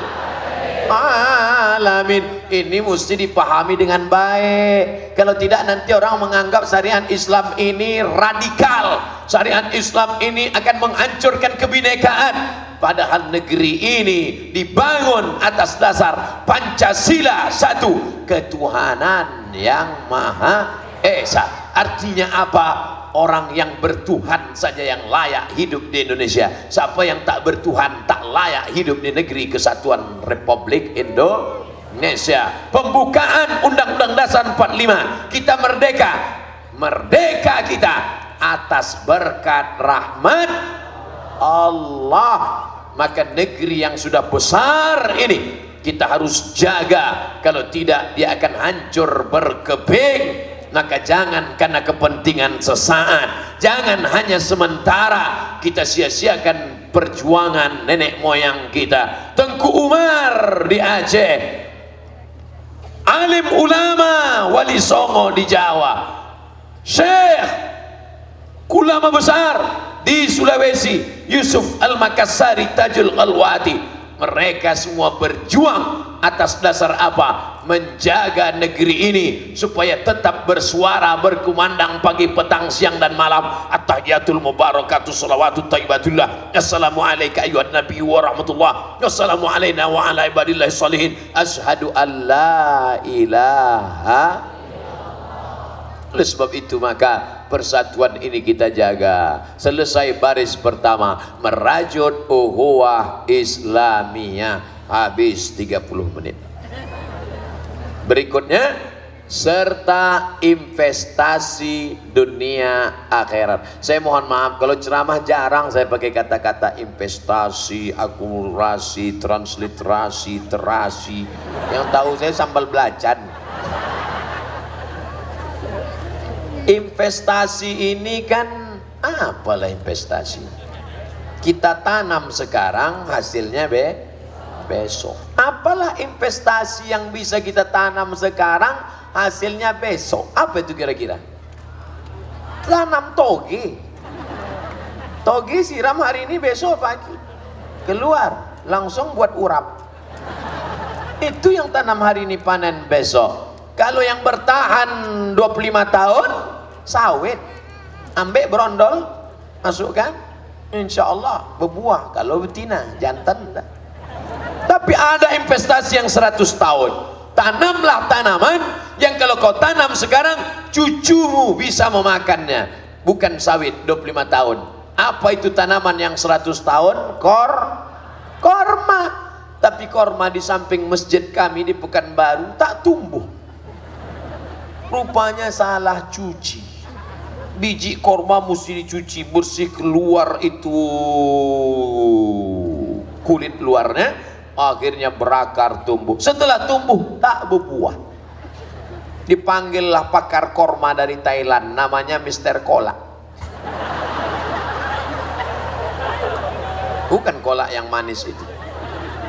alamin. Ini mesti dipahami dengan baik. Kalau tidak nanti orang menganggap syariat Islam ini radikal, syariat Islam ini akan menghancurkan kebinekaan. Padahal negeri ini dibangun atas dasar Pancasila, satu ketuhanan yang Maha Esa. Artinya apa? Orang yang bertuhan saja yang layak hidup di Indonesia. Siapa yang tak bertuhan tak layak hidup di negeri Kesatuan Republik Indonesia. Pembukaan Undang-Undang Dasar 45, kita merdeka. Merdeka kita atas berkat rahmat Allah. Maka negeri yang sudah besar ini kita harus jaga, kalau tidak dia akan hancur berkeping. Maka jangan karena kepentingan sesaat, jangan hanya sementara kita sia-siakan perjuangan nenek moyang kita. Tengku Umar di Aceh, alim ulama Wali Songo di Jawa, Syekh ulama besar di Sulawesi Yusuf Al-Makassari Tajul Qalwati. Mereka semua berjuang atas dasar apa? Menjaga negeri ini supaya tetap bersuara, berkumandang pagi, petang, siang dan malam. At-tahiyatul mubarakatuh salawatut thayyibatullah. Assalamualaikum ayuhan nabi wa rahmatullah. Wassalamu alaina wa ala ibadillahi salihin. Asyhadu an la ilaha. Oleh sebab itu maka persatuan ini kita jaga. Selesai baris pertama, merajut ukhuwah Islamiyah, habis 30 menit. Berikutnya, serta investasi dunia akhirat. Saya mohon maaf kalau ceramah jarang saya pakai kata-kata investasi, akumulasi, transliterasi, terasi. Yang tahu saya sambal belacan. Investasi ini kan apalah investasi? Kita tanam sekarang, hasilnya besok. Apalah investasi yang bisa kita tanam sekarang, hasilnya besok? Apa itu kira-kira? Tanam toge. Toge siram hari ini, besok pagi keluar, langsung buat urap. Itu yang tanam hari ini, panen besok. Kalau yang bertahan 25 tahun, sawit, ambek berondol, masukkan, insya Allah berbuah. Kalau betina, jantan enggak. Tapi ada investasi yang 100 tahun. Tanamlah tanaman yang kalau kau tanam sekarang, cucumu bisa memakannya. Bukan sawit 25 tahun. Apa itu tanaman yang 100 tahun? Korma. Tapi korma di samping masjid kami di Pekanbaru tak tumbuh. Rupanya salah cuci. Biji korma mesti dicuci bersih, keluar itu kulit luarnya, akhirnya berakar tumbuh. Setelah tumbuh tak berbuah. Dipanggillah pakar korma dari Thailand, namanya Mr. Kolak. Bukan kolak yang manis itu,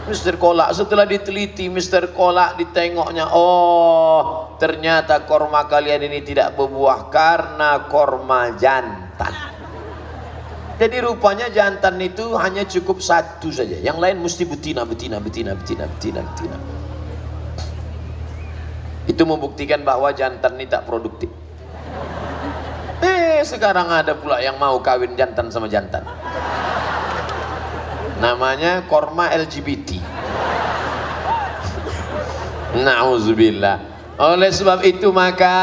Mr. Kolak. Setelah diteliti Mr. Kolak, ditengoknya, oh ternyata korma kalian ini tidak berbuah karena korma jantan. Jadi rupanya jantan itu hanya cukup satu saja, yang lain mesti betina. Itu membuktikan bahwa jantan ini tak produktif. Sekarang ada pula yang mau kawin jantan sama jantan, namanya korma LGBT. Na'udzubillah. Oleh sebab itu maka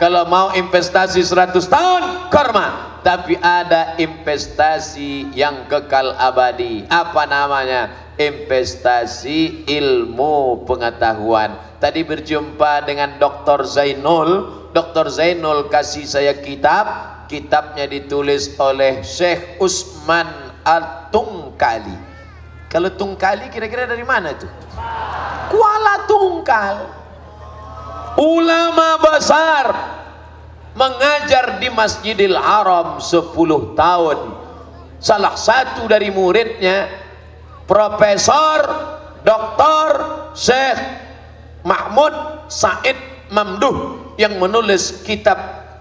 kalau mau investasi 100 tahun, korma. Tapi ada investasi yang kekal abadi. Apa namanya? Investasi ilmu pengetahuan. Tadi berjumpa dengan Dr. Zainul. Dr. Zainul kasih saya kitabnya ditulis oleh Syekh Usman Al-Tungkali. Kalau Tungkali kira-kira dari mana itu? Kuala Tungkal. Ulama besar, mengajar di Masjidil Haram 10 tahun. Salah satu dari muridnya Profesor Dr. Syekh Mahmud Said Mamduh yang menulis kitab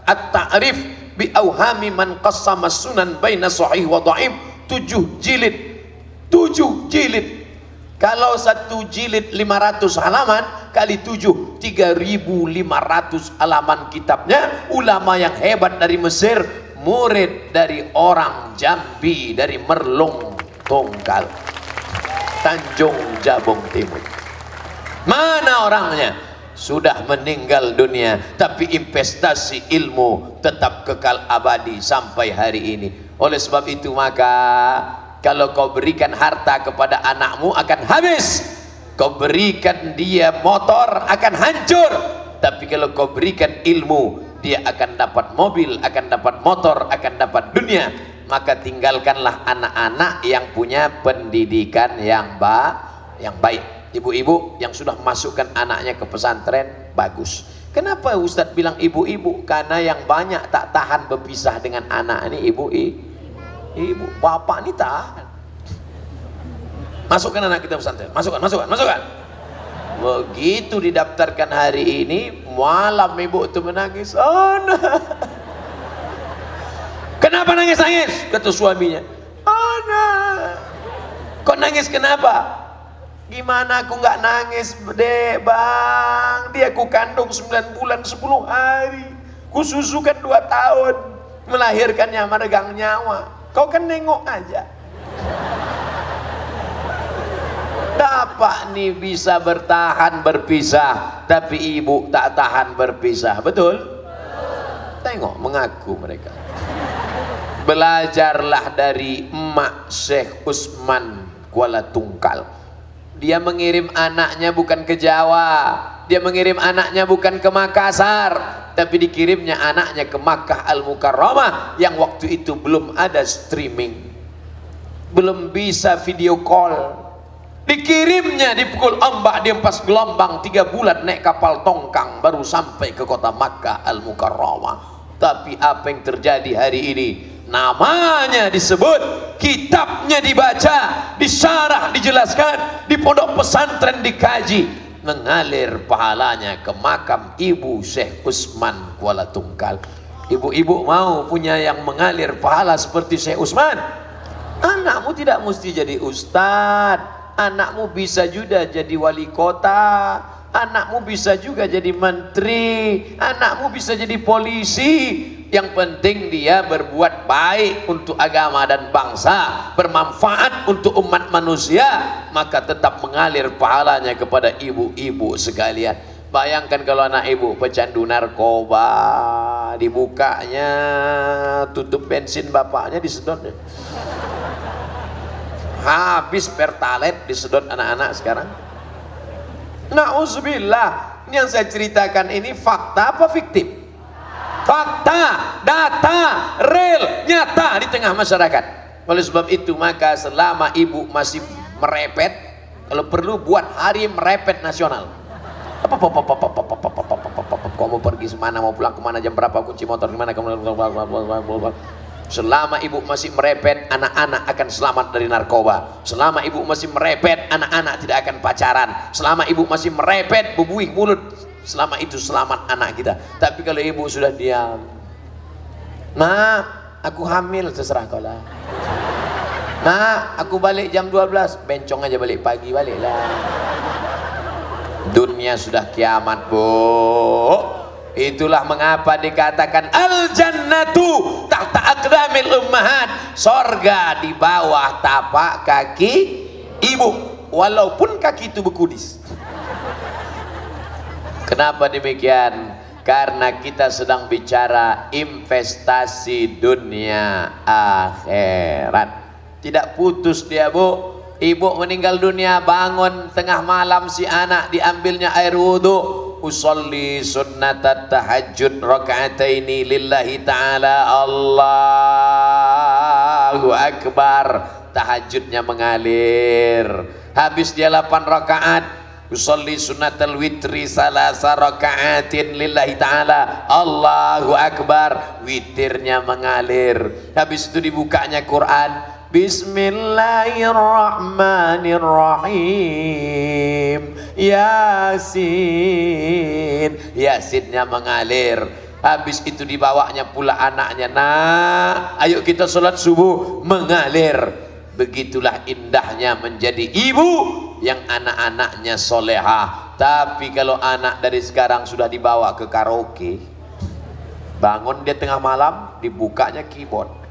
At-Ta'rif bi Auhami man qassama sunan baina sahih wa dhaif, 7 jilid. 7 jilid. Kalau 1 jilid 500 halaman kali 7, 3.500 halaman kitabnya. Ulama yang hebat dari Mesir, murid dari orang Jambi, dari Merlung Tongkal, Tanjung Jabung Timur. Mana orangnya? Sudah meninggal dunia, tapi investasi ilmu tetap kekal abadi sampai hari ini. Oleh sebab itu maka kalau kau berikan harta kepada anakmu akan habis, kau berikan dia motor akan hancur, tapi kalau kau berikan ilmu dia akan dapat mobil, akan dapat motor, akan dapat dunia. Maka tinggalkanlah anak-anak yang punya pendidikan yang baik. Ibu-ibu yang sudah masukkan anaknya ke pesantren, bagus. Kenapa Ustadz bilang ibu-ibu? Karena yang banyak tak tahan berpisah dengan anak ini ibu, bapak ini tahan. Masukkan anak kita pesantren, masukkan. Begitu didaftarkan hari ini, malam ibu itu menangis. Oh, nah. Kenapa nangis? Kata suaminya. Oh, nah. Kok nangis kenapa? Gimana aku nggak nangis, dek bang? Dia ku kandung 9 bulan 10 hari, ku susukan 2 tahun, melahirkannya meregang nyawa. Kau kan nengok aja. Bapak nih bisa bertahan berpisah, tapi ibu tak tahan berpisah, betul? Tengok mengaku mereka. Belajarlah dari emak Syekh Usman Kuala Tungkal. Dia mengirim anaknya bukan ke Jawa, dia mengirim anaknya bukan ke Makassar, tapi dikirimnya anaknya ke Makkah Al-Mukarramah yang waktu itu belum ada streaming, belum bisa video call. Dikirimnya di pukul ombak, dia pas gelombang 3 bulan naik kapal tongkang baru sampai ke kota Makkah Al-Mukarramah. Tapi apa yang terjadi hari ini? Namanya disebut, kitabnya dibaca, disyarah, dijelaskan, di pondok pesantren dikaji, mengalir pahalanya ke makam ibu Syekh Usman Kuala Tungkal. Ibu-ibu mau punya yang mengalir pahala seperti Syekh Usman? Anakmu tidak mesti jadi ustadz, anakmu bisa juga jadi wali kota, anakmu bisa juga jadi menteri, anakmu bisa jadi polisi. Yang penting dia berbuat baik untuk agama dan bangsa, bermanfaat untuk umat manusia, maka tetap mengalir pahalanya kepada ibu-ibu sekalian. Bayangkan kalau anak ibu pecandu narkoba, dibukanya tutup bensin bapaknya disedotnya. Habis pertalite disedot anak-anak sekarang. Na'udzubillah. Ini yang saya ceritakan ini fakta apa fiktif? Fakta, data, real, nyata di tengah masyarakat. Oleh sebab itu maka selama ibu masih merepet, kalau perlu buat hari merepet nasional. Kau mau pergi semana, mau pulang kemana, jam berapa, kunci motor di mana, selama ibu masih merepet, anak-anak akan selamat dari narkoba. Selama ibu masih merepet, anak-anak tidak akan pacaran. Selama ibu masih merepet, bubuih mulut, selama itu selamat anak kita. Tapi kalau ibu sudah diam, nah aku hamil, terserah kau lah. Nah aku balik jam 12, bencong aja balik pagi, baliklah. Dunia sudah kiamat, bu. Itulah mengapa dikatakan al-jannatu tahta aqdamil ummahat, sorga di bawah tapak kaki ibu, walaupun kaki itu berkudis. Kenapa demikian? Karena kita sedang bicara investasi dunia akhirat. Tidak putus dia, bu. Ibu meninggal dunia, bangun tengah malam si anak diambilnya air wudhu. Usolli sunnatat tahajud raka'ataini lillahi ta'ala, Allahu Akbar. Tahajudnya mengalir. Habis dia 8 rakaat. Usolli sunnatal witri salasa raka'atin lillahi ta'ala, Allahu Akbar. Witirnya mengalir. Habis itu dibukanya Quran. Bismillahirrahmanirrahim. Yasin. Yasinnya mengalir. Habis itu dibawanya pula anaknya. Nak, ayo kita sholat subuh. Mengalir. Begitulah indahnya menjadi ibu yang anak-anaknya solehah. Tapi kalau anak dari sekarang sudah dibawa ke karaoke, bangun dia tengah malam, dibukanya keyboard.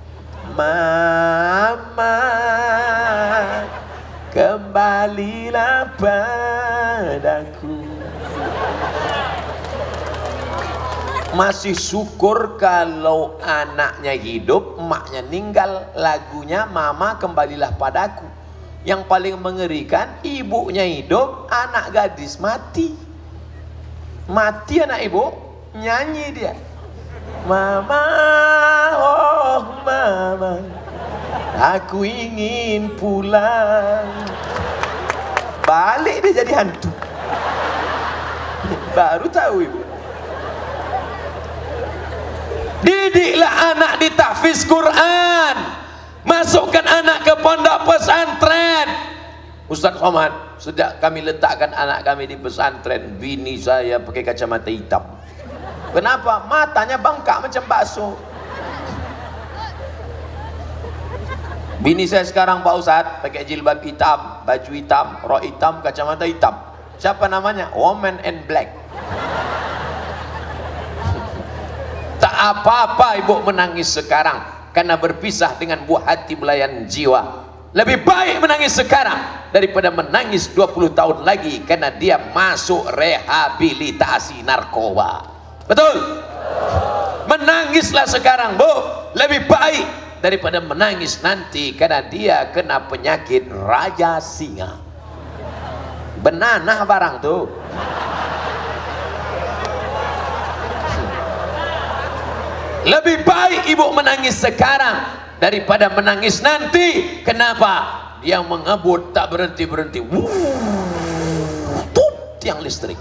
Mama, kembalilah padaku. Masih syukur kalau anaknya hidup, emaknya meninggal. Lagunya Mama Kembalilah Padaku. Yang paling mengerikan, ibunya hidup, anak gadis mati. Mati anak ibu, nyanyi dia. Mama, oh mama, aku ingin pulang. Balik dia jadi hantu. Baru tahu ibu. Didiklah anak di tahfiz Quran, masukkan anak ke pondok pesantren. Ustaz Somad, sejak kami letakkan anak kami di pesantren, bini saya pakai kacamata hitam. Kenapa? Matanya bengkak macam bakso. Bini saya sekarang Pak Ustaz pakai jilbab hitam, baju hitam, rok hitam, kacamata hitam. Siapa namanya? Woman in Black. Tak apa-apa ibu menangis sekarang karena berpisah dengan buah hati belayan jiwa. Lebih baik menangis sekarang daripada menangis 20 tahun lagi karena dia masuk rehabilitasi narkoba. Betul? Menangislah sekarang bu, lebih baik daripada menangis nanti karena dia kena penyakit raja singa. Benanah barang tuh. Lebih baik ibu menangis sekarang daripada menangis nanti. Kenapa? Yang mengebut tak berhenti-berhenti. Tut, tiang listrik.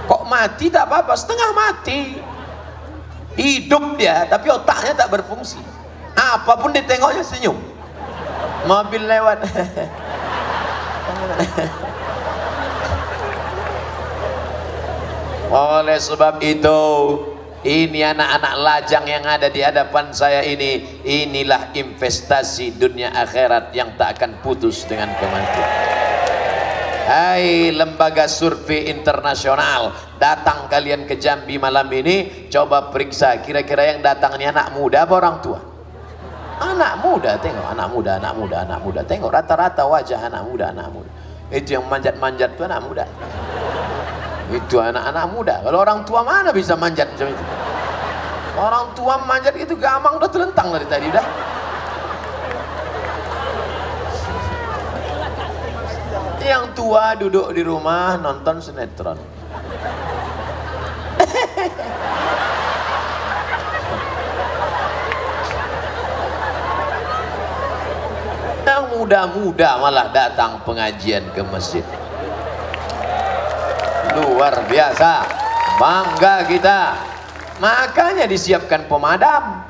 Kok mati tak apa-apa, setengah mati. Hidup dia, tapi otaknya tak berfungsi. Apapun ditengoknya senyum. Mobil lewat. Oleh sebab itu, ini anak-anak lajang yang ada di hadapan saya ini, inilah investasi dunia akhirat yang tak akan putus dengan kematian. Hai lembaga survei internasional, datang kalian ke Jambi malam ini, coba periksa kira-kira yang datang ini anak muda apa orang tua? Anak muda, tengok anak muda, anak muda, anak muda. Tengok rata-rata wajah anak muda, anak muda. Itu yang manjat-manjat itu anak muda. Itu anak-anak muda. Kalau orang tua mana bisa manjat macam itu? Orang tua manjat itu gamang udah terlentang dari tadi udah. Yang tua duduk di rumah nonton sinetron. Yang muda-muda malah datang pengajian ke masjid. Luar biasa, bangga kita. Makanya disiapkan pemadam.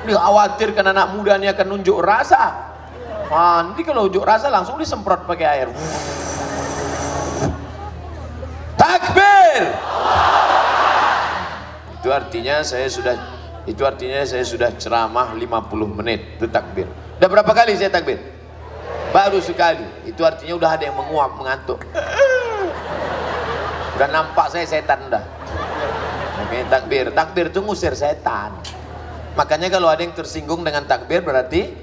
Dikhawatirkan anak muda ini akan unjuk rasa. Nanti kalau unjuk rasa langsung disemprot pakai air. Takbir. Itu artinya saya sudah ceramah 50 menit. Itu takbir. Udah berapa kali saya takbir? Baru sekali. Itu artinya udah ada yang menguap, mengantuk. Udah nampak saya setan dah. Oke, takbir itu ngusir setan. Makanya kalau ada yang tersinggung dengan takbir berarti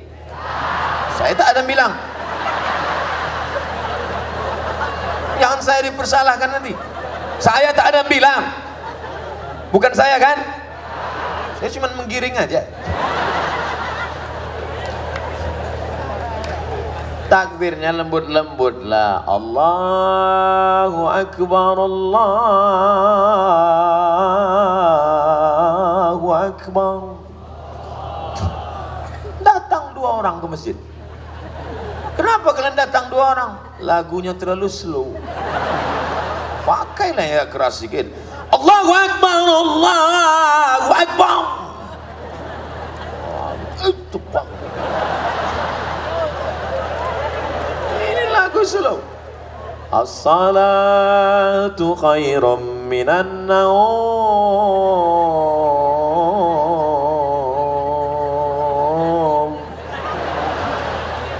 saya tak ada bilang. Jangan saya dipersalahkan nanti. Saya tak ada bilang. Bukan saya kan? Saya cuma menggiring aja. Takbirnya lembut-lembut lah. Allahu Akbar, Allahu Akbar. Datang 2 orang ke masjid. Kenapa kalian datang 2 orang? Lagunya terlalu slow. Pakailah ya keras sedikit. Allahu Akbar, Allahu Akbar. Itu Pak. as-salatu khairum minan naum.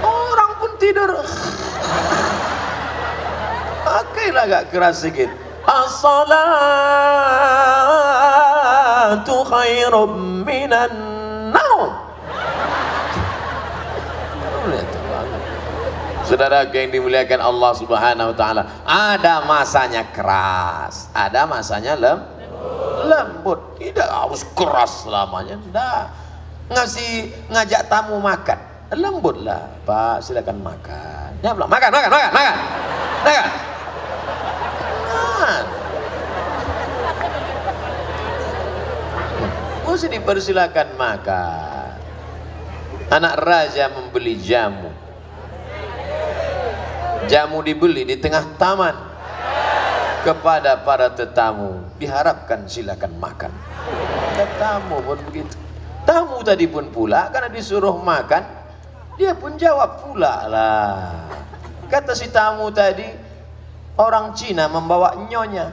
Orang pun tidur. Pakailah agak keras sedikit. As-salatu khairum minan naum. Saudara yang dimuliakan Allah Subhanahu wa taala, ada masanya keras, ada masanya lembut. Tidak harus keras selamanya. Enggak. Ngajak tamu makan, lembutlah. Pak, silakan makan. Ya, belum makan. Mesti dipersilakan makan. Anak raja membeli jamu. Jamu dibeli di tengah taman. Kepada para tetamu diharapkan silakan makan. Tamu pun begitu. Tamu tadi pun pula karena disuruh makan, dia pun jawab pula lah. Kata si tamu tadi, orang Cina membawa nyonya.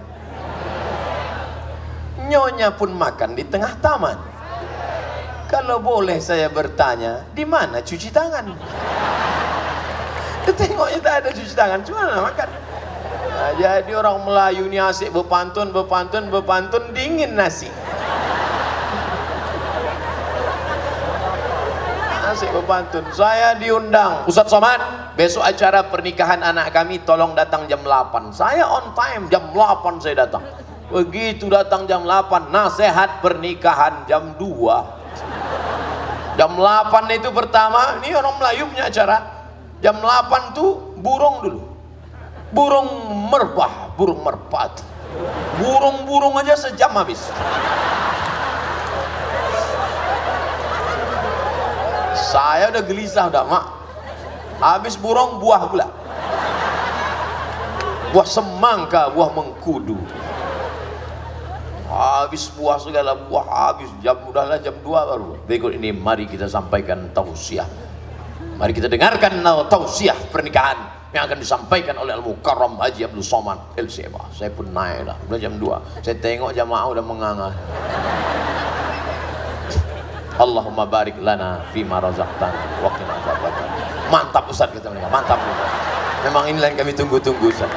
Nyonya pun makan di tengah taman. Kalau boleh saya bertanya, di mana cuci tangan? Tengoknya tak ada cuci tangan, cuma makan. Nah, jadi orang Melayu ni asyik berpantun, dingin nasi. Asyik berpantun. Saya diundang, Ustaz Somad, besok acara pernikahan anak kami, tolong datang jam 8. Saya on time, jam 8 saya datang. Begitu datang jam 8, nasihat pernikahan jam 2. Jam 8 itu pertama, ini orang Melayu punya acara. Jam 8 tuh burung dulu. Burung merbah, burung merpati. Burung aja sejam habis. Saya udah gelisah udah, Mak. Habis burung, buah pula. Buah semangka, buah mengkudu. Habis buah segala buah habis. Udahlah jam 2 baru. Berikut ini mari kita sampaikan tausiah. Mari kita dengarkan tausiah pernikahan yang akan disampaikan oleh Al-Mukarram Haji Abdul Somad LCMA. Saya pun naik lah, udah jam 2. Saya tengok jamaah udah menganga. Allahumma barik lana fima razaqtana wa qina adzabannar. Mantap Ustaz kata mereka, mantap. Memang inilah yang kami tunggu-tunggu Ustaz.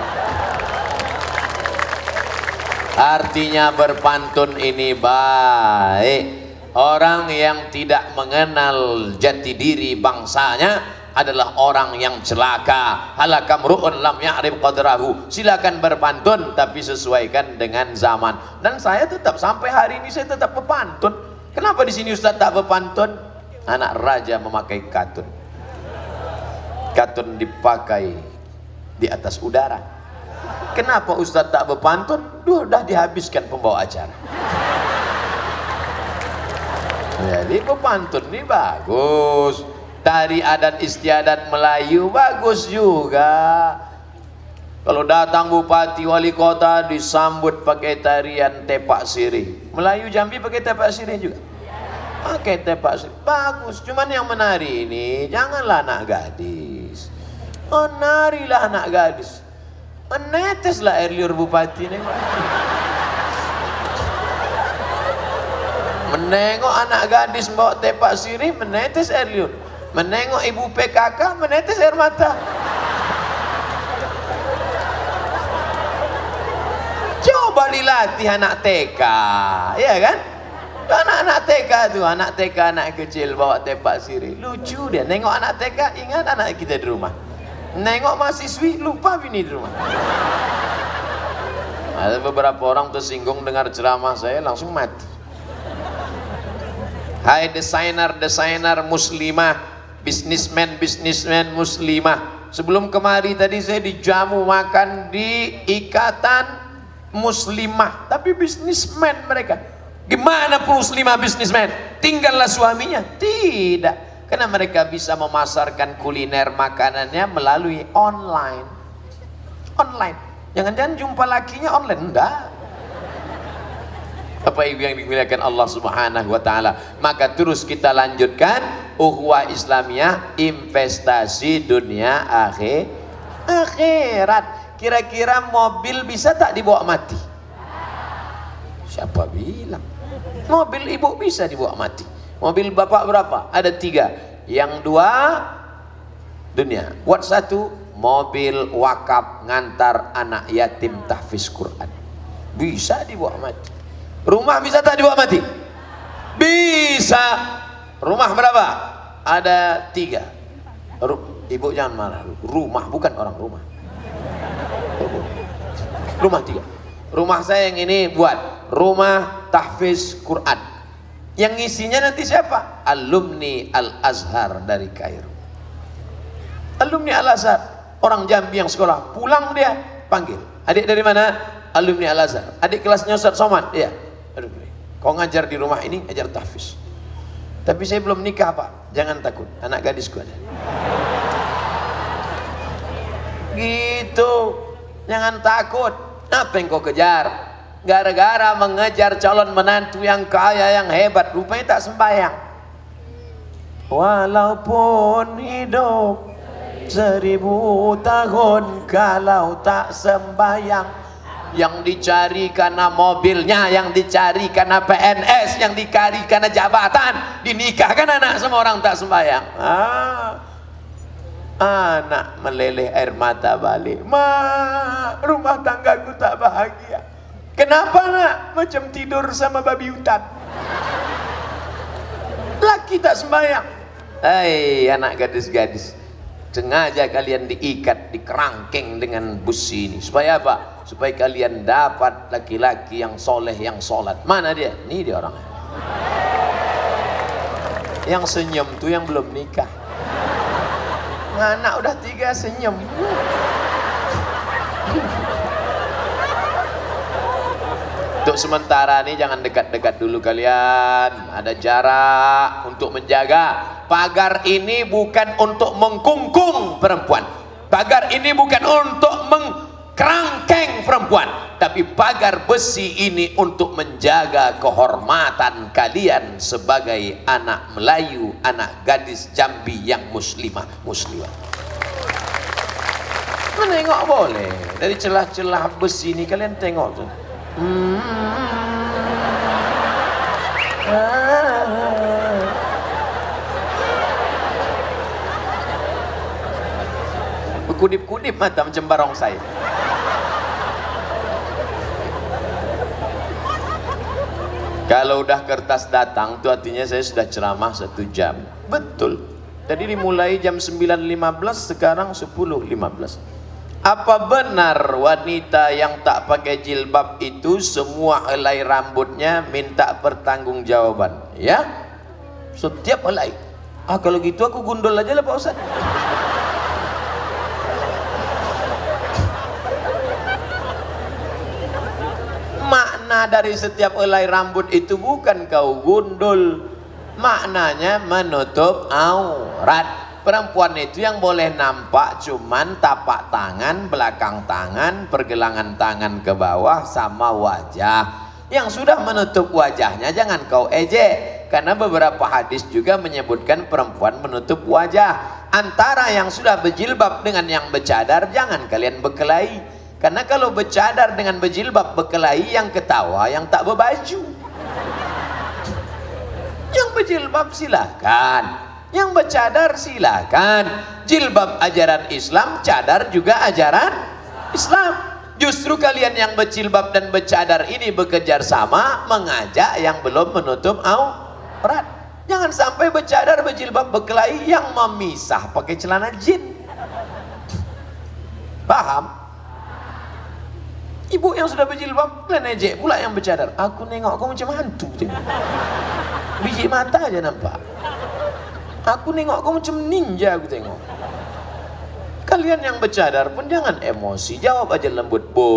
Artinya berpantun ini baik. Orang yang tidak mengenal jati diri bangsanya adalah orang yang celaka. Halaka mru'un lam ya'rif qadrahu. Silakan berpantun tapi sesuaikan dengan zaman. Dan saya tetap sampai hari ini saya tetap berpantun. Kenapa di sini Ustaz tak berpantun? Anak raja memakai katun. Katun dipakai di atas udara. Kenapa Ustaz tak berpantun? Sudah dihabiskan pembawa acara. Jadi pepantun ini bagus. Tari adat istiadat Melayu bagus juga. Kalau datang bupati wali kota disambut pakai tarian tepak sirih. Melayu Jambi pakai tepak sirih juga. Pakai tepak sirih bagus. Cuman yang menari ini janganlah anak gadis. Menarilah anak gadis. Meneteslah air liur bupati ini. Menengok anak gadis bawa tepak sirih, menetes air liur. Menengok ibu PKK, menetes air mata. Coba dilatih anak TK, ya kan? Anak-anak TK tuh, anak TK anak kecil bawa tepak sirih, lucu dia. Nengok anak TK, ingat anak kita di rumah. Nengok mahasiswi, lupa bini di rumah. Ada beberapa orang tersinggung dengar ceramah saya, langsung mati. Hai desainer muslimah, bisnismen muslimah. Sebelum kemari tadi saya dijamu makan di Ikatan Muslimah, tapi bisnismen mereka. Gimana muslimah bisnismen? Tinggallah suaminya? Tidak, karena mereka bisa memasarkan kuliner makanannya melalui online. Jangan-jangan jumpa lakinya online? Enggak. Bapak Ibu yang dimuliakan Allah Subhanahu wa taala, maka terus kita lanjutkan ukhuwah Islamiyah, investasi dunia akhirat. Kira-kira mobil bisa tak dibawa mati? Siapa bilang? Mobil ibu bisa dibawa mati. Mobil bapak berapa? Ada 3. Yang 2 dunia. Buat 1 mobil wakaf ngantar anak yatim tahfiz Quran. Bisa dibawa mati. Rumah bisa tak dibawa mati? Bisa. Rumah berapa? Ada 3. Ibu jangan marah. Rumah bukan orang rumah. Rumah 3. Rumah saya yang ini buat rumah tahfiz Quran. Yang isinya nanti siapa? Alumni Al-Azhar dari Kairo. Alumni Al-Azhar, orang Jambi yang sekolah, pulang dia panggil. Adik dari mana? Alumni Al-Azhar. Adik kelasnya Ustaz Somad. Iya. Aduh, kau ngajar di rumah ini, ajar tahfiz. Tapi saya belum nikah, Pak. Jangan takut, anak gadisku ada. Gitu. Jangan takut. Apa yang kau kejar? Gara-gara mengejar calon menantu yang kaya, yang hebat, rupanya tak sembahyang. Walaupun hidup 1000 tahun, kalau tak sembahyang. Yang dicari karena mobilnya, yang dicari karena PNS, yang dicari karena jabatan, dinikahkan anak sama orang tak sembahyang. Anak meleleh air mata balik. Rumah tanggaku tak bahagia. Kenapa nak? Macam tidur sama babi hutan. Laki tak sembahyang. Hai anak gadis-gadis, sengaja kalian diikat, dikerangkeng dengan besi ini. Supaya apa? Supaya kalian dapat laki-laki yang soleh, yang sholat. Mana dia? Ini dia orangnya. Yang senyum tuh yang belum nikah. Anak udah 3 senyum. Untuk sementara ini jangan dekat-dekat dulu kalian. Ada jarak untuk menjaga. Pagar ini bukan untuk mengkungkung perempuan. Pagar ini bukan untuk mengkerangkeng perempuan. Tapi pagar besi ini untuk menjaga kehormatan kalian sebagai anak Melayu, anak gadis Jambi yang muslimah. Menengok boleh. Dari celah-celah besi ini kalian tengok tuh. Berkudip-kudip mata macam barongsai. Kalau udah kertas datang itu artinya saya sudah ceramah 1 jam. Betul. Tadi dimulai jam 9.15, sekarang 10.15. Apa benar wanita yang tak pakai jilbab itu semua helai rambutnya minta pertanggungjawaban? Ya, setiap helai. Kalau gitu aku gundul aja lah Pak Ustaz. Makna dari setiap helai rambut itu bukan kau gundul, maknanya menutup aurat. Perempuan itu yang boleh nampak cuman tapak tangan, belakang tangan, pergelangan tangan ke bawah sama wajah. Yang sudah menutup wajahnya jangan kau ejek, karena beberapa hadis juga menyebutkan perempuan menutup wajah. Antara yang sudah berjilbab dengan yang bercadar jangan kalian berkelahi, karena kalau bercadar dengan berjilbab berkelahi, yang ketawa yang tak berbaju. Yang berjilbab silakan, yang bercadar silakan. Jilbab ajaran Islam, cadar juga ajaran Islam. Justru kalian yang berjilbab dan bercadar ini bekerja sama mengajak yang belum menutup aurat. Jangan sampai bercadar berjilbab berkelahi yang memisah pakai celana jin. Paham? Ibu yang sudah berjilbab kalian ejek pula yang bercadar. Aku nengok kau macam hantu tengok. Biji mata aja nampak. Aku nengok kau macam ninja aku tengok. Kalian yang bercadar pun jangan emosi, jawab aja lembut. Bu,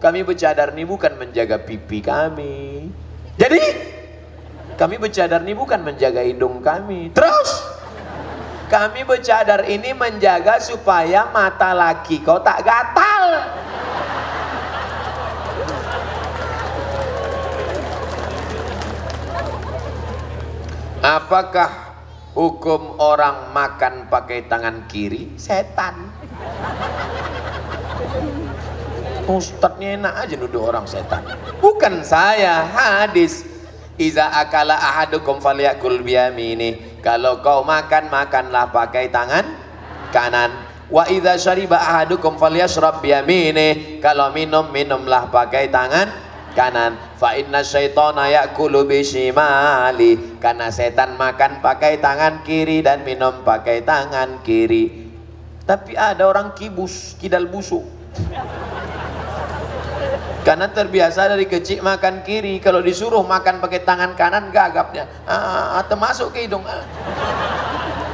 kami bercadar nih bukan menjaga pipi kami. Jadi kami bercadar nih bukan menjaga hidung kami. Terus kami bercadar ini menjaga supaya mata laki kau tak gatal. Apakah hukum orang makan pakai tangan kiri? Setan. Ustadznya enak aja nuduh orang setan. Bukan saya, hadis. Iza akala ahadukum falyakul biyamini. Kalau kau makan, makanlah pakai tangan kanan. Wa idza syariba ahadukum falyashrab biyamini. Kalau minum, minumlah pakai tangan kanan. Fa inna syaitana ya'kulu bishimali. Karena setan makan pakai tangan kiri dan minum pakai tangan kiri. Tapi ada orang kibus, kidal busuk. Karena terbiasa dari kecil makan kiri, kalau disuruh makan pakai tangan kanan gagapnya. Termasuk ke hidung.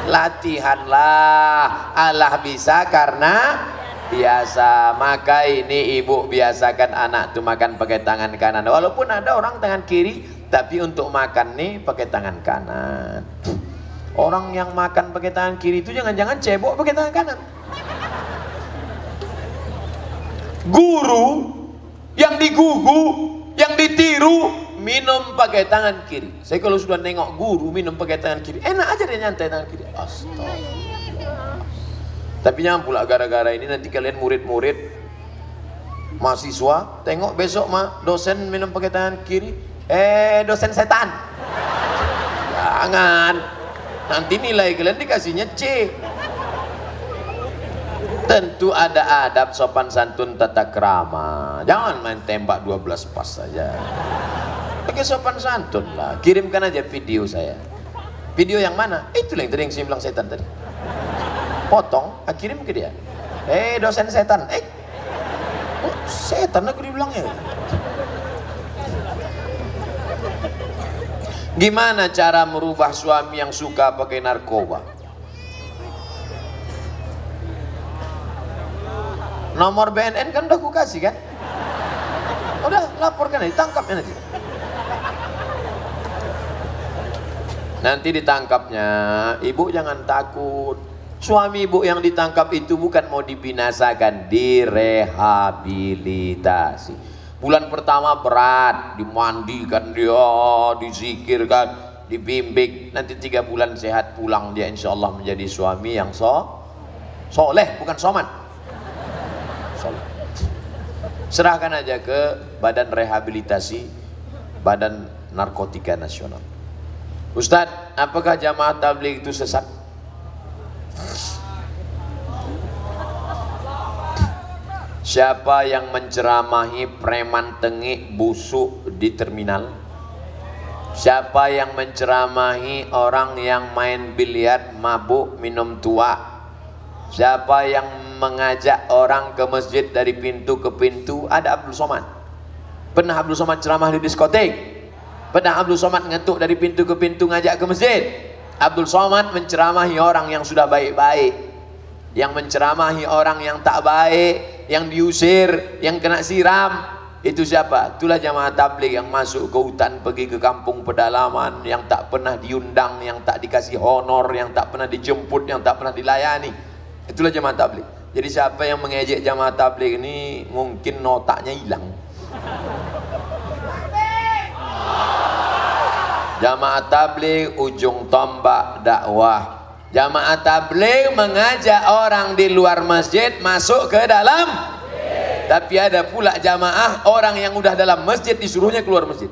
Latihanlah, Allah bisa karena biasa. Maka ini ibu biasakan anak tuh makan pakai tangan kanan. Walaupun ada orang tangan kiri, tapi untuk makan nih pakai tangan kanan. Orang yang makan pakai tangan kiri itu jangan-jangan cebok pakai tangan kanan. Guru yang digugu, yang ditiru, minum pakai tangan kiri. Saya kalau sudah nengok guru minum pakai tangan kiri, enak aja dia nyantai tangan kiri. Astagfirullah. Tapi jangan pula gara-gara ini nanti kalian murid-murid mahasiswa tengok besok mah dosen minum pakai tangan kiri, dosen setan. Jangan, nanti nilai kalian dikasihnya C. Tentu ada adab, sopan santun, tata krama. Jangan main tembak 12 pas saja. Pakai sopan santun lah. Kirimkan aja video saya. Video yang mana? Itulah yang tadi yang saya bilang setan tadi. Potong, kirim ke dia. Dosen setan. Setan aku dibilangnya. Gimana cara merubah suami yang suka pakai narkoba? Nomor BNN kan udah aku kasih kan? Udah laporkan aja, ditangkapnya nanti. Nanti ditangkapnya, ibu jangan takut. Suami ibu yang ditangkap itu bukan mau dibinasakan, direhabilitasi. Bulan pertama berat, dimandikan dia, dizikirkan, dibimbing. Nanti 3 bulan sehat pulang dia, insya Allah menjadi suami yang soleh, bukan soman. Serahkan aja ke Badan Rehabilitasi Badan Narkotika Nasional. Ustadz, apakah jamaah tabligh itu sesat? Siapa yang menceramahi preman tengik busuk di terminal? Siapa yang menceramahi orang yang main biliar, mabuk, minum tua? Siapa yang mengajak orang ke masjid dari pintu ke pintu? Ada Abdul Somad. Pernah Abdul Somad ceramah di diskotek? Pernah Abdul Somad ngetuk dari pintu ke pintu ngajak ke masjid? Abdul Somad menceramahi orang yang sudah baik-baik, yang menceramahi orang yang tak baik, yang diusir, yang kena siram. Itu siapa? Itulah jamaah tabligh yang masuk ke hutan, pergi ke kampung pedalaman, yang tak pernah diundang, yang tak dikasih honor, yang tak pernah dijemput, yang tak pernah dilayani. Itulah jamaah tabligh. Jadi siapa yang mengejek jamaah tabligh ini mungkin otaknya hilang. Jamaah tabligh ujung tombak dakwah. Jamaah tabligh mengajak orang di luar masjid masuk ke dalam. Tapi ada pula jamaah orang yang udah dalam masjid disuruhnya keluar masjid.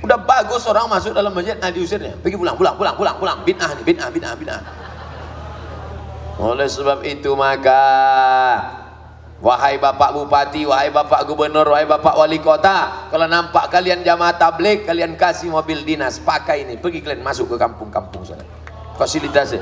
Udah bagus orang masuk dalam masjid, diusirnya. Pergi pulang. Bid'ah nih, bid'ah. Oleh sebab itu maka wahai bapak bupati, wahai bapak gubernur, wahai bapak wali kota, kalau nampak kalian jamaah tabligh, kalian kasih mobil dinas, pakai ini, pergi kalian masuk ke kampung-kampung sana, fasilitasi.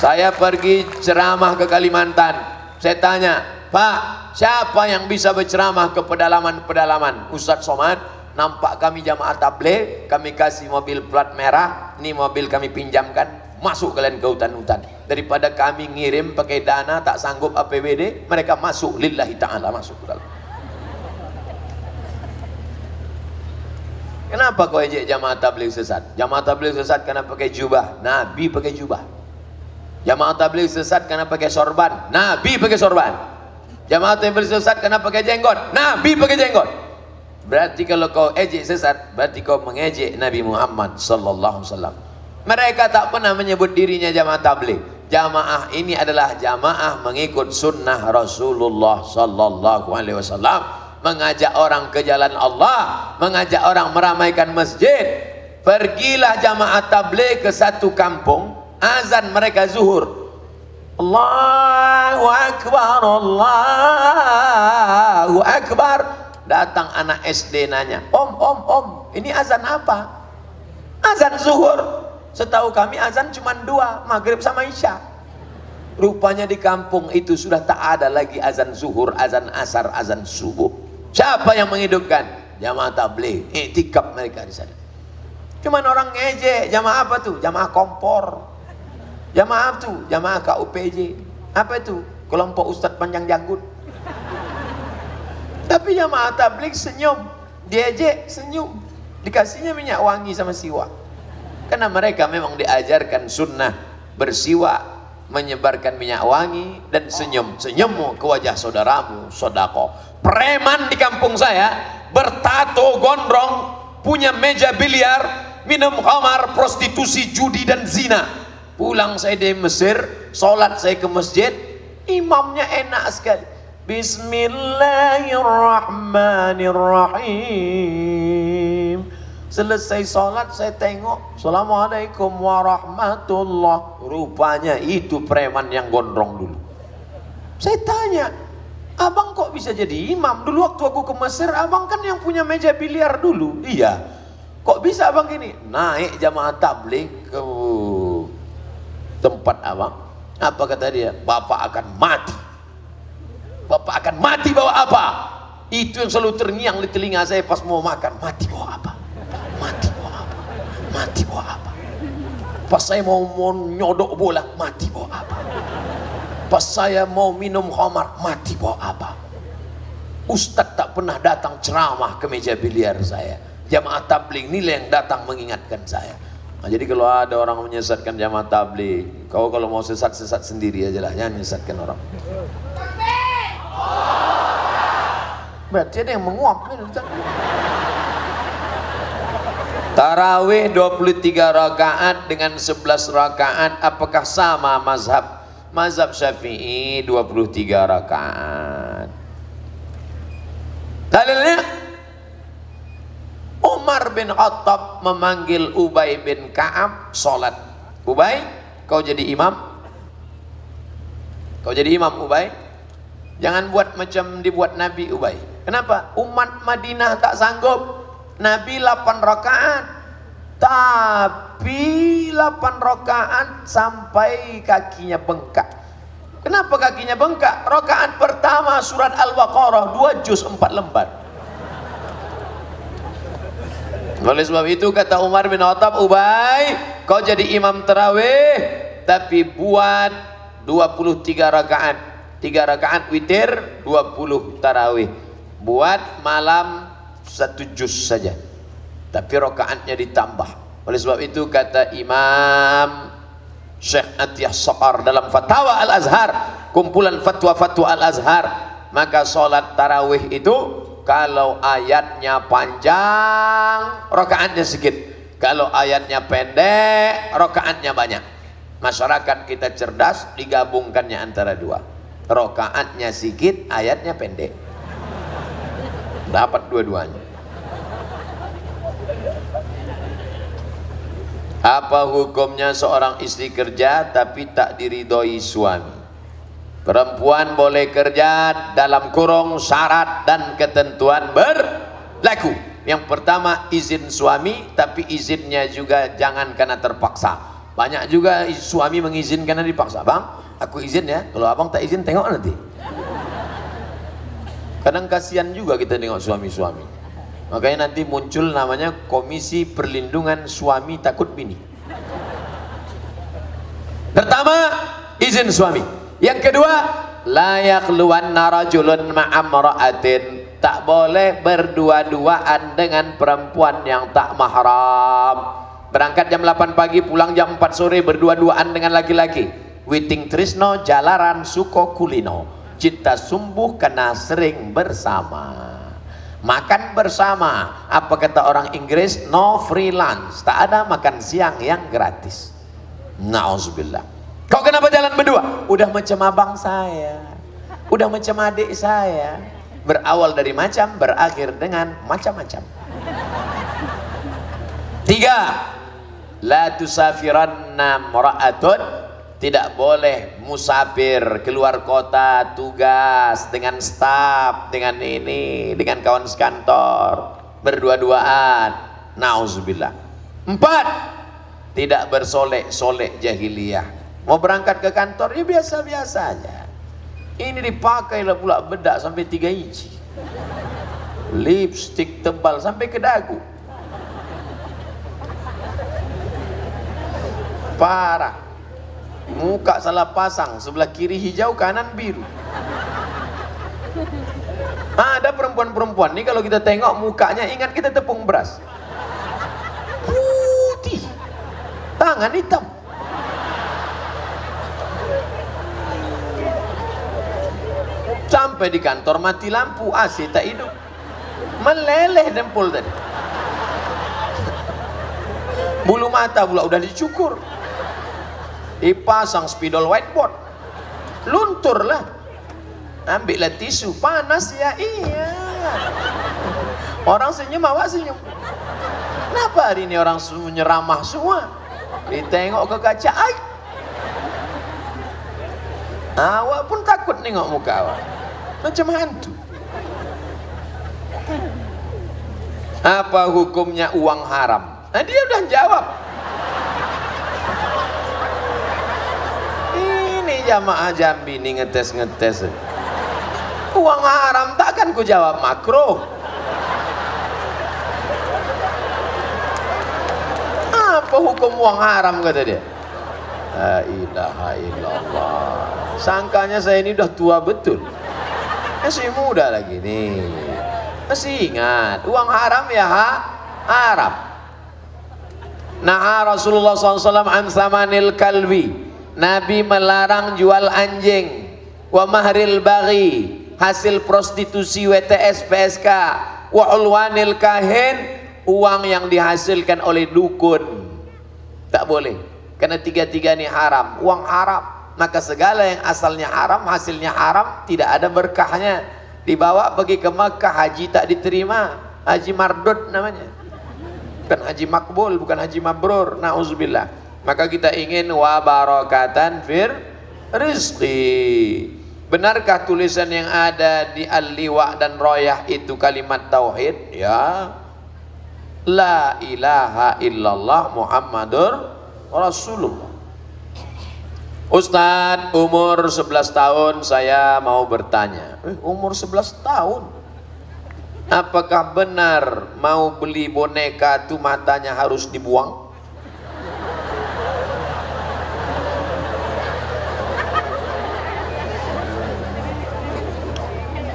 Saya pergi ceramah ke Kalimantan, saya tanya, Pak, siapa yang bisa berceramah ke pedalaman-pedalaman? Ustadz Somad, nampak kami jamaah tabligh, kami kasih mobil plat merah, ini mobil kami pinjamkan, masuk kalian ke hutan-hutan. Daripada kami ngirim pakai dana tak sanggup APBD, mereka masuk lillahi ta'ala, masuk ke dalam. Kenapa kau ejek jamaah tabligh sesat? Jamaah tabligh sesat karena pakai jubah, Nabi pakai jubah. Jamaah tabligh sesat karena pakai sorban, Nabi pakai sorban. Jamaah tabligh sesat karena pakai jenggot, Nabi pakai jenggot. Berarti kalau kau ejek sesat, berarti kau mengejek Nabi Muhammad sallallahu alaihi wasallam. Mereka tak pernah menyebut dirinya jamaah tabligh. Jamaah ini adalah jamaah mengikut sunnah Rasulullah sallallahu alaihi wasallam, mengajak orang ke jalan Allah, mengajak orang meramaikan masjid. Pergilah jamaah tabligh ke satu kampung, azan mereka zuhur, Allahu Akbar, Allahu Akbar. Datang anak SD nanya, om, ini azan apa? Azan zuhur. Setahu kami azan cuma 2, maghrib sama isya. Rupanya di kampung itu sudah tak ada lagi azan zuhur, azan asar, azan subuh. Siapa yang menghidupkan? Jamaah tabligh, iktikaf mereka di sana. Cuman orang ngejek, jamaah apa tuh? Jamaah kompor. Jamaah tuh, jamaah KUPJ. Apa itu? Kelompok Ustadz Panjang Janggut. Tapi jamaah tabligh senyum, diejek senyum, dikasihnya minyak wangi sama siwak. Karena mereka memang diajarkan sunnah bersiwak, menyebarkan minyak wangi dan senyum. Senyummu ke wajah saudaramu, sodako. Preman di kampung saya bertato gondrong, punya meja biliar, minum khamar, prostitusi, judi dan zina. Pulang saya dari Mesir, sholat saya ke masjid, imamnya enak sekali. Bismillahirrahmanirrahim. Selesai sholat saya tengok, Assalamualaikum warahmatullah. Rupanya itu preman yang gondrong dulu. Saya tanya, abang kok bisa jadi imam? Dulu waktu aku ke Mesir, abang kan yang punya meja biliar dulu. Iya. Kok bisa abang gini? Naik jamaah tabligh ke tempat abang. Apa kata dia? Bapak akan mati. Bapak akan mati bawa apa? Itu yang selalu terngiang di telinga saya pas mau makan. Mati bawa apa? Mati bawa apa? Mati bawa apa? Pas saya mau nyodok bola, mati bawa apa? Pas saya mau minum khamar, mati bawa apa? Ustadz tak pernah datang ceramah ke meja biliar saya. Jamaah tabligh inilah yang datang mengingatkan saya. Nah, jadi kalau ada orang menyesatkan jamaah tabligh, kau kalau mau sesat sendiri aja lah, jangan menyesatkan orang. Berarti ada yang menguap. Tarawih 23 rakaat dengan 11 rakaat, apakah sama mazhab? Mazhab Syafi'i 23 rakaat. Dalilnya Umar bin Khattab memanggil Ubay bin Ka'ab sholat. Ubay, kau jadi imam? Kau jadi imam Ubay? Jangan buat macam dibuat Nabi Ubay. Kenapa? Umat Madinah tak sanggup. Nabi 8 rakaat. Tapi 8 rakaat sampai kakinya bengkak. Kenapa kakinya bengkak? Rakaat pertama surat Al-Baqarah 2 juz 4 lembar. Oleh sebab itu kata Umar bin Khattab, Ubay, kau jadi imam tarawih tapi buat 23 rakaat. 3 rakaat witir, 20 tarawih. Buat malam 1 juz saja. Tapi rakaatnya ditambah. Oleh sebab itu kata Imam Syekh Atiyah Saqar dalam Fatwa Al-Azhar, kumpulan fatwa-fatwa Al-Azhar, maka sholat tarawih itu kalau ayatnya panjang, rakaatnya sedikit. Kalau ayatnya pendek, rakaatnya banyak. Masyarakat kita cerdas, digabungkannya antara dua. Rakaatnya sedikit, ayatnya pendek. Dapat dua-duanya. Apa hukumnya seorang istri kerja tapi tak diridhoi suami? Perempuan boleh kerja dalam kurung syarat dan ketentuan berlaku. Yang pertama izin suami, tapi izinnya juga jangan karena terpaksa. Banyak juga suami mengizinkan karena dipaksa. Bang, aku izin ya, kalau abang tak izin tengok nanti. Kadang kasihan juga kita tengok suami-suami. Makanya nanti muncul namanya Komisi Perlindungan Suami Takut Bini. Pertama, izin suami. Yang kedua, la yakhluwanna rajulun ma'amra'atin. Tak boleh berdua-duaan dengan perempuan yang tak mahram. Berangkat jam 8 pagi, pulang jam 4 sore, berdua-duaan dengan laki-laki. Witing trisno jalaran suko kulino. Cinta sumbuh karena sering bersama. Makan bersama. Apa kata orang Inggris? No free lunch. Tak ada makan siang yang gratis. Na'udzubillah. Kau kenapa jalan berdua? Udah macam abang saya, udah macam adik saya. Berawal dari macam, berakhir dengan macam-macam. 3. La tusafiranna mra'atun, tidak boleh musafir keluar kota tugas dengan staf, dengan ini, dengan kawan sekantor, berdua-duaan. Nauzubillah. 4. Tidak bersolek-solek jahiliyah. Mau berangkat ke kantor ya biasa-biasa aja. Ini dipakailah pula bedak sampai 3 inci, lipstik tebal sampai ke dagu. Parah. Muka salah pasang, sebelah kiri hijau, kanan biru. Ada perempuan-perempuan nih kalau kita tengok mukanya ingat kita tepung beras. Putih, tangan hitam. Sampai di kantor mati lampu, AC tak hidup, meleleh dempul tadi. Bulu mata pula udah dicukur, dipasang spidol whiteboard, luntur lah. Ambillah tisu, panas ya, iya. Orang senyum, awak senyum. Kenapa hari ini orang semuanya ramah semua? Ditengok ke kaca, ay, awak pun takut nengok muka awak, macam hantu. Apa hukumnya uang haram? Nah, dia udah jawab. Ini jamaah Jambi ini ngetes-ngetes. Uang haram takkan ku jawab makruh. Apa hukum uang haram kata dia? La ilaha illallah. Sangkanya saya ini udah tua betul, masih muda lagi nih, masih ingat uang haram ya haram. Nah, Rasulullah SAW an samanil kalbi, Nabi melarang jual anjing. Wa mahril baghi, hasil prostitusi, WTS, PSK. Wa ulwanil kahin, uang yang dihasilkan oleh dukun, tak boleh, karena tiga-tiga ini haram, uang haram. Maka segala yang asalnya haram, hasilnya haram, tidak ada berkahnya. Dibawa pergi ke Makkah, haji tak diterima, haji mardud namanya, bukan haji makbul, bukan haji mabrur. Nauzubillah. Maka kita ingin wa barakatan fir rizqi. Benarkah tulisan yang ada di al-liwa dan royah itu kalimat tauhid? Ya, la ilaha illallah Muhammadur Rasulullah. Ustadz, umur 11 tahun saya mau bertanya. Umur 11 tahun? Apakah benar mau beli boneka tuh matanya harus dibuang?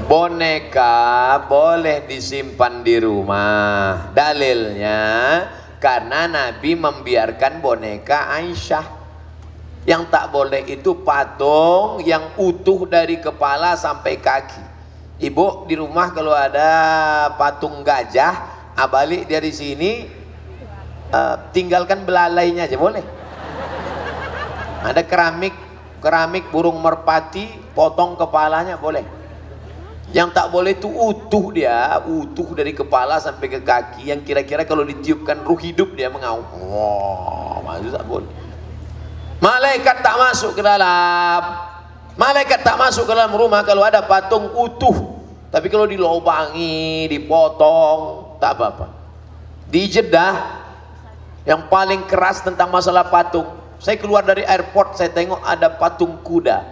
Boneka boleh disimpan di rumah. Dalilnya karena Nabi membiarkan boneka Aisyah. Yang tak boleh itu patung yang utuh dari kepala sampai kaki. Ibu di rumah kalau ada patung gajah, balik dari sini, tinggalkan belalainya aja boleh. Ada keramik burung merpati, potong kepalanya boleh. Yang tak boleh itu utuh, dia utuh dari kepala sampai ke kaki, yang kira-kira kalau ditiupkan ruh hidup dia mengaum. Wah, maksud tak boleh. Malaikat tak masuk ke dalam. Malaikat tak masuk ke dalam rumah kalau ada patung utuh. Tapi kalau dilobangi, dipotong, tak apa-apa. Di Jeddah, yang paling keras tentang masalah patung, saya keluar dari airport, saya tengok ada patung kuda,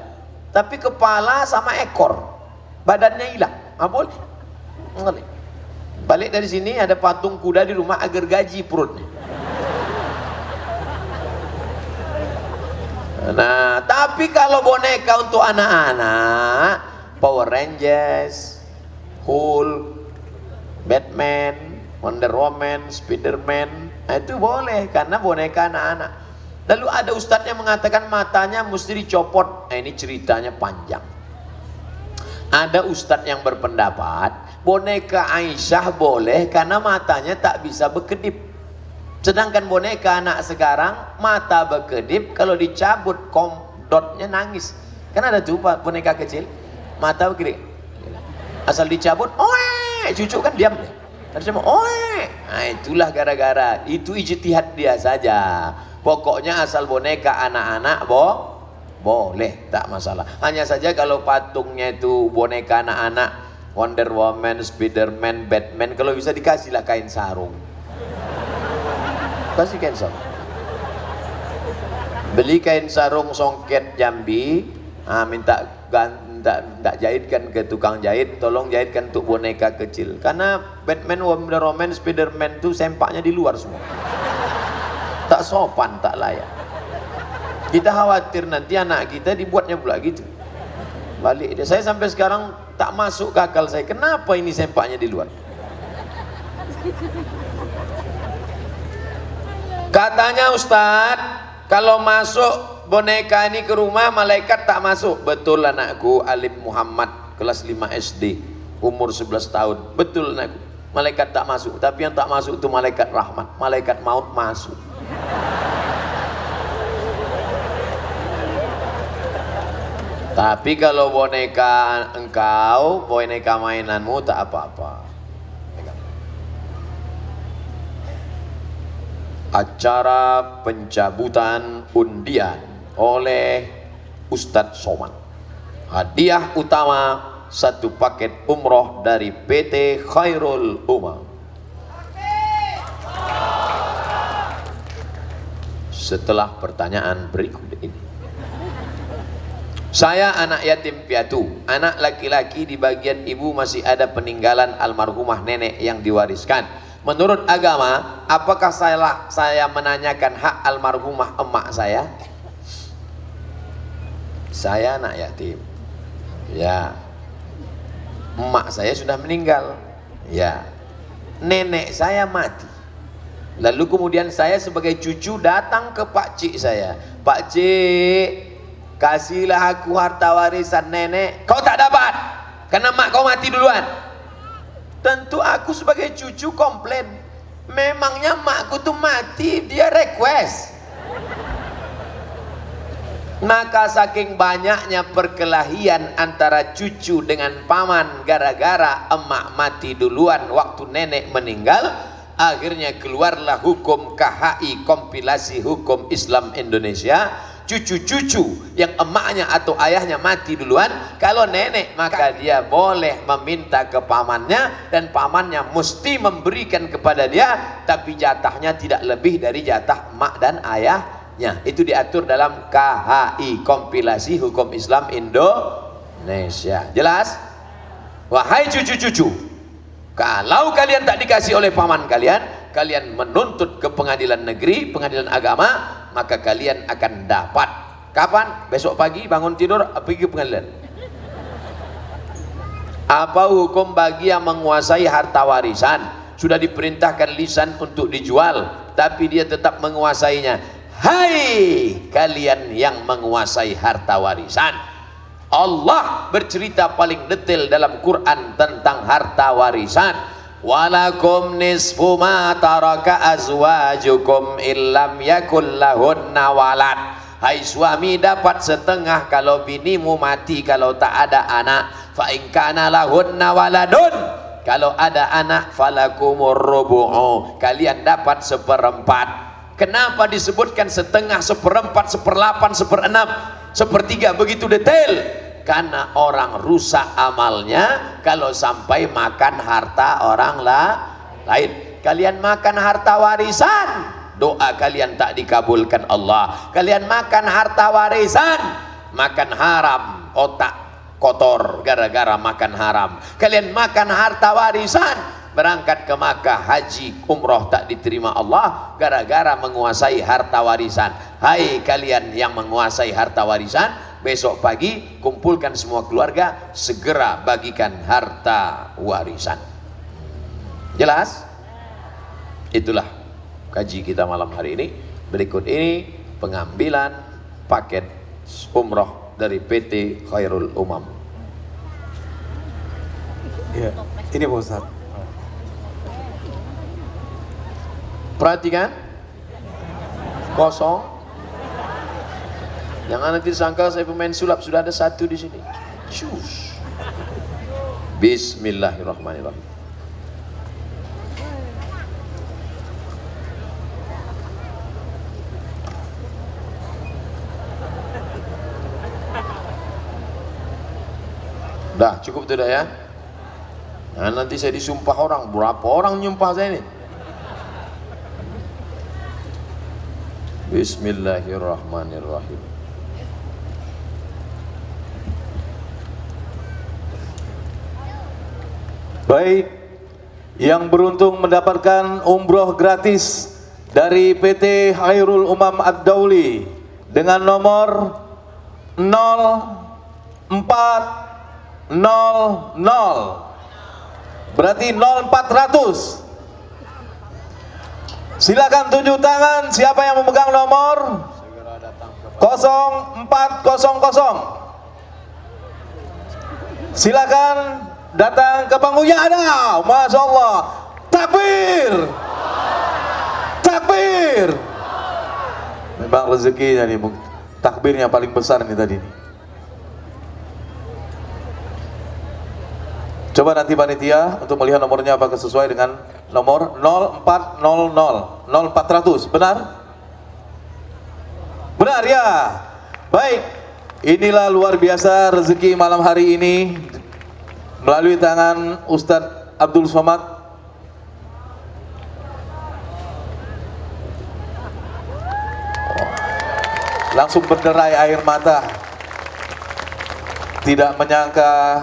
tapi kepala sama ekor, badannya hilang. Boleh. Balik dari sini ada patung kuda di rumah agar gaji perutnya. Nah, tapi kalau boneka untuk anak-anak, Power Rangers, Hulk, Batman, Wonder Woman, Spiderman, nah itu boleh karena boneka anak-anak. Lalu ada ustadz yang mengatakan matanya mesti dicopot. Nah, ini ceritanya panjang. Ada ustadz yang berpendapat boneka Aisyah boleh karena matanya tak bisa berkedip. Sedangkan boneka anak sekarang mata berkedip, kalau dicabut dotnya nangis. Kan ada tuh boneka kecil, mata begini. Asal dicabut, oe, cucu kan diam deh. Harus cuma oe. Nah, itulah gara-gara itu ijtihad dia saja. Pokoknya asal boneka anak-anak boleh, tak masalah. Hanya saja kalau patungnya itu boneka anak-anak, Wonder Woman, Spiderman, Batman, kalau bisa dikasihlah kain sarung. Kasih kain sarung. Beli kain sarung songket Jambi, minta jahitkan ke tukang jahit, tolong jahitkan untuk boneka kecil. Karena Batman, Wonder Woman, Spiderman itu sempaknya di luar semua. Tak sopan, tak layak. Kita khawatir nanti anak kita dibuatnya pula gitu. Balik dia. Saya sampai sekarang tak masuk ke akal saya. Kenapa ini sempaknya di luar? Katanya Ustadz, kalau masuk boneka ini ke rumah malaikat tak masuk. Betul anakku, Alif Muhammad kelas 5 SD, umur 11 tahun. Betul anakku, malaikat tak masuk. Tapi yang tak masuk itu malaikat rahmat, malaikat maut masuk. Tapi kalau boneka engkau, boneka mainanmu tak apa-apa. Acara pencabutan undian oleh Ustadz Somad. Hadiah utama 1 paket umroh dari PT Khairul Umam. Setelah pertanyaan berikut ini, saya anak yatim piatu, anak laki-laki, di bagian ibu masih ada peninggalan almarhumah nenek yang diwariskan. Menurut agama, apakah saya menanyakan hak almarhumah emak saya? Saya anak yatim, ya. Emak saya sudah meninggal, ya. Nenek saya mati. Lalu kemudian saya sebagai cucu datang ke Pak Cik saya. Pak Cik, kasihlah aku harta warisan nenek. Kau tak dapat, karena emak kau mati duluan. Tentu aku sebagai cucu komplain. Memangnya makku tuh mati, dia request. Maka saking banyaknya perkelahian antara cucu dengan paman gara-gara emak mati duluan waktu nenek meninggal, akhirnya keluarlah hukum KHI, kompilasi hukum Islam Indonesia. Cucu-cucu yang emaknya atau ayahnya mati duluan, kalau nenek maka dia boleh meminta ke pamannya, dan pamannya mesti memberikan kepada dia, tapi jatahnya tidak lebih dari jatah emak dan ayahnya. Itu diatur dalam KHI, kompilasi hukum Islam Indonesia. Jelas? Wahai cucu-cucu, kalau kalian tak dikasih oleh paman kalian, kalian menuntut ke pengadilan negeri, pengadilan agama, maka kalian akan dapat. Kapan? Besok pagi bangun tidur pergi ke pengadilan. Apa hukum bagi yang menguasai harta warisan? Sudah diperintahkan lisan untuk dijual, tapi dia tetap menguasainya. Hai kalian yang menguasai harta warisan, Allah bercerita paling detail dalam Quran tentang harta warisan. Walakum nisfu ma taraka azwajukum illam yakul lahunna walad. Hai suami, dapat setengah kalau binimu mati kalau tak ada anak. Fa in kana lahunna waladun, kalau ada anak, falakumur rubu'u, kalian dapat 1/4. Kenapa disebutkan setengah, 1/4, 1/8, 1/6, 1/3 begitu detail? Karena orang rusak amalnya kalau sampai makan harta orang lain. Kalian makan harta warisan, doa kalian tak dikabulkan Allah. Kalian makan harta warisan, makan haram, otak kotor gara-gara makan haram. Kalian makan harta warisan, berangkat ke Makkah, haji, umroh tak diterima Allah gara-gara menguasai harta warisan. Hai kalian yang menguasai harta warisan, besok pagi kumpulkan semua keluarga, segera bagikan harta warisan. Jelas? Itulah kaji kita malam hari ini. Berikut ini pengambilan paket umroh dari PT Khairul Umam. Ya, ini Pak Ustaz. Perhatikan, kosong. Jangan nanti sangka saya pemain sulap, sudah ada satu di sini. Cus. Bismillahirrahmanirrahim. Dah, cukup tu dah ya. Nah, nanti saya disumpah orang, berapa orang nyumpah saya ini? Bismillahirrahmanirrahim. Baik, yang beruntung mendapatkan umroh gratis dari PT Khairul Umam Ad-Dauli dengan nomor 0400, berarti 0400. Silakan tunjuk tangan siapa yang memegang nomor 0400. Silakan datang ke panggung. Ya ada, Masya Allah. Takbir, takbir. Memang rezekinya nih, takbirnya paling besar nih tadi nih. Coba nanti panitia untuk melihat nomornya apakah sesuai dengan nomor 0400, 0400. Benar? Benar ya. Baik, inilah luar biasa rezeki malam hari ini melalui tangan Ustadz Abdul Somad. Langsung berderai air mata. Tidak menyangka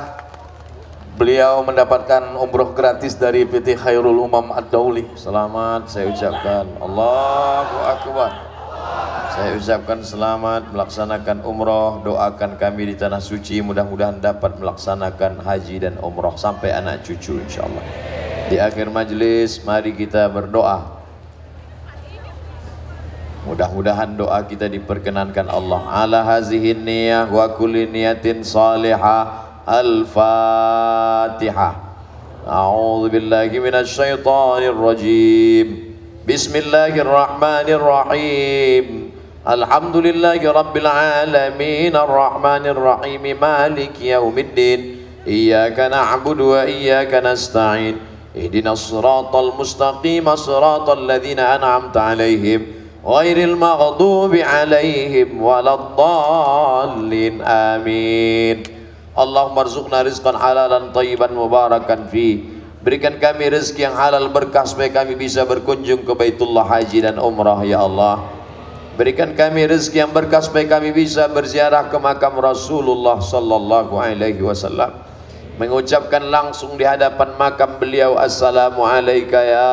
beliau mendapatkan umroh gratis dari PT Khairul Umam Ad-Dauli. Selamat saya ucapkan, Allahu Akbar. Saya ucapkan selamat melaksanakan umroh. Doakan kami di tanah suci, mudah-mudahan dapat melaksanakan haji dan umroh sampai anak cucu insyaallah. Di akhir majelis mari kita berdoa. Mudah-mudahan doa kita diperkenankan Allah. Ala hazihin niyah wa kulli niyatin salihah. Al-Fatihah. A'udzu billahi minasy syaithanir rajim. Bismillahirrahmanirrahim. Alhamdulillahi rabbil alamin arrahmanir rahim maliki yaumiddin. Iyyaka na'budu wa iyyaka nasta'in. Ihdinas siratal mustaqim siratal ladzina an'amta 'alaihim ghairil maghdubi 'alaihim waladdallin. Amin. Allahumma rzuqna rizqan halalan thayyiban mubarakan fi. Berikan kami rezeki yang halal berkah supaya kami bisa berkunjung ke Baitullah Haji dan Umrah ya Allah. Berikan kami rezeki yang berkah supaya kami bisa berziarah ke makam Rasulullah sallallahu alaihi wasallam. Mengucapkan langsung di hadapan makam beliau, assalamu alayka ya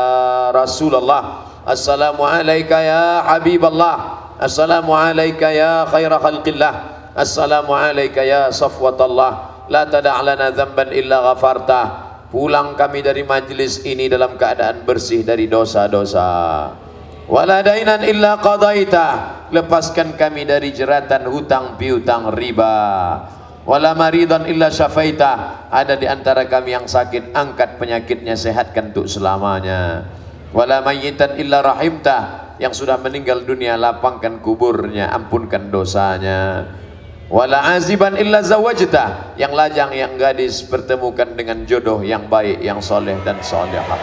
Rasulullah, assalamu alayka ya Habiballah, assalamu alayka ya khaira khalqillah, assalamu alayka ya safwatallah, la tada' lana dhanban illa ghafartah. Pulang kami dari majlis ini dalam keadaan bersih dari dosa-dosa. Wala dainan illa qadaita, lepaskan kami dari jeratan hutang piutang riba. Wala maridan illa syafaita, ada di antara kami yang sakit, angkat penyakitnya, sehatkan untuk selamanya. Wala mayyitan illa rahimta, yang sudah meninggal dunia lapangkan kuburnya, ampunkan dosanya. Wala aziban illa zawajta, yang lajang yang gadis pertemukan dengan jodoh yang baik, yang soleh dan solehah.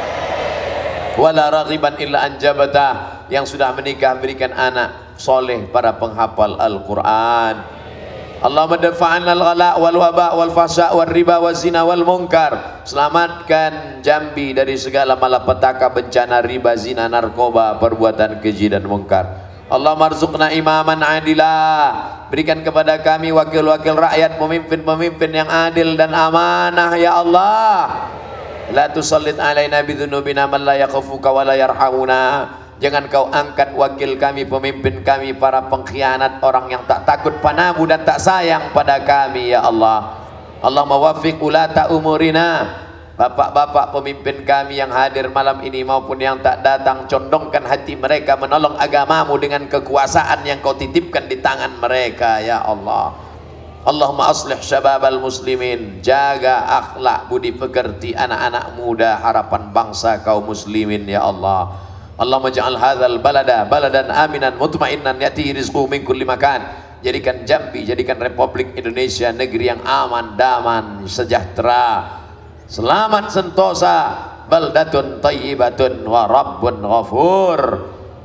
Wala raghiban illa anjabata, yang sudah menikah berikan anak soleh para penghafal Al-Quran. Allahumma dafa'anna al-ghala wal waba wal fahsya wal riba wal zina wal munkar. Selamatkan Jambi dari segala malapetaka, bencana riba, zina, narkoba, perbuatan keji dan munkar. Allahumma arzuqna imaman adilah, berikan kepada kami wakil-wakil rakyat, pemimpin-pemimpin yang adil dan amanah ya Allah. La tusallit alaina bidhunubina man la yakhafuka wa la yarhamuna. Jangan kau angkat wakil kami, pemimpin kami, para pengkhianat, orang yang tak takut padamu dan tak sayang pada kami ya Allah. Allahumma waffiq ulata umurina, bapak-bapak pemimpin kami yang hadir malam ini maupun yang tak datang, condongkan hati mereka menolong agamamu dengan kekuasaan yang kau titipkan di tangan mereka ya Allah. Allahumma aslih syababal muslimin, jaga akhlak budi pekerti anak-anak muda, harapan bangsa kaum muslimin ya Allah. Allahumma ja'al hadzal balada baladan aminan mutmainnan yatihi rizquhu min kulli makan. jadikan Jambi, jadikan Republik Indonesia negeri yang aman, damai, sejahtera, selamat sentosa, baldatun tayyibatun wa rabbun ghafur.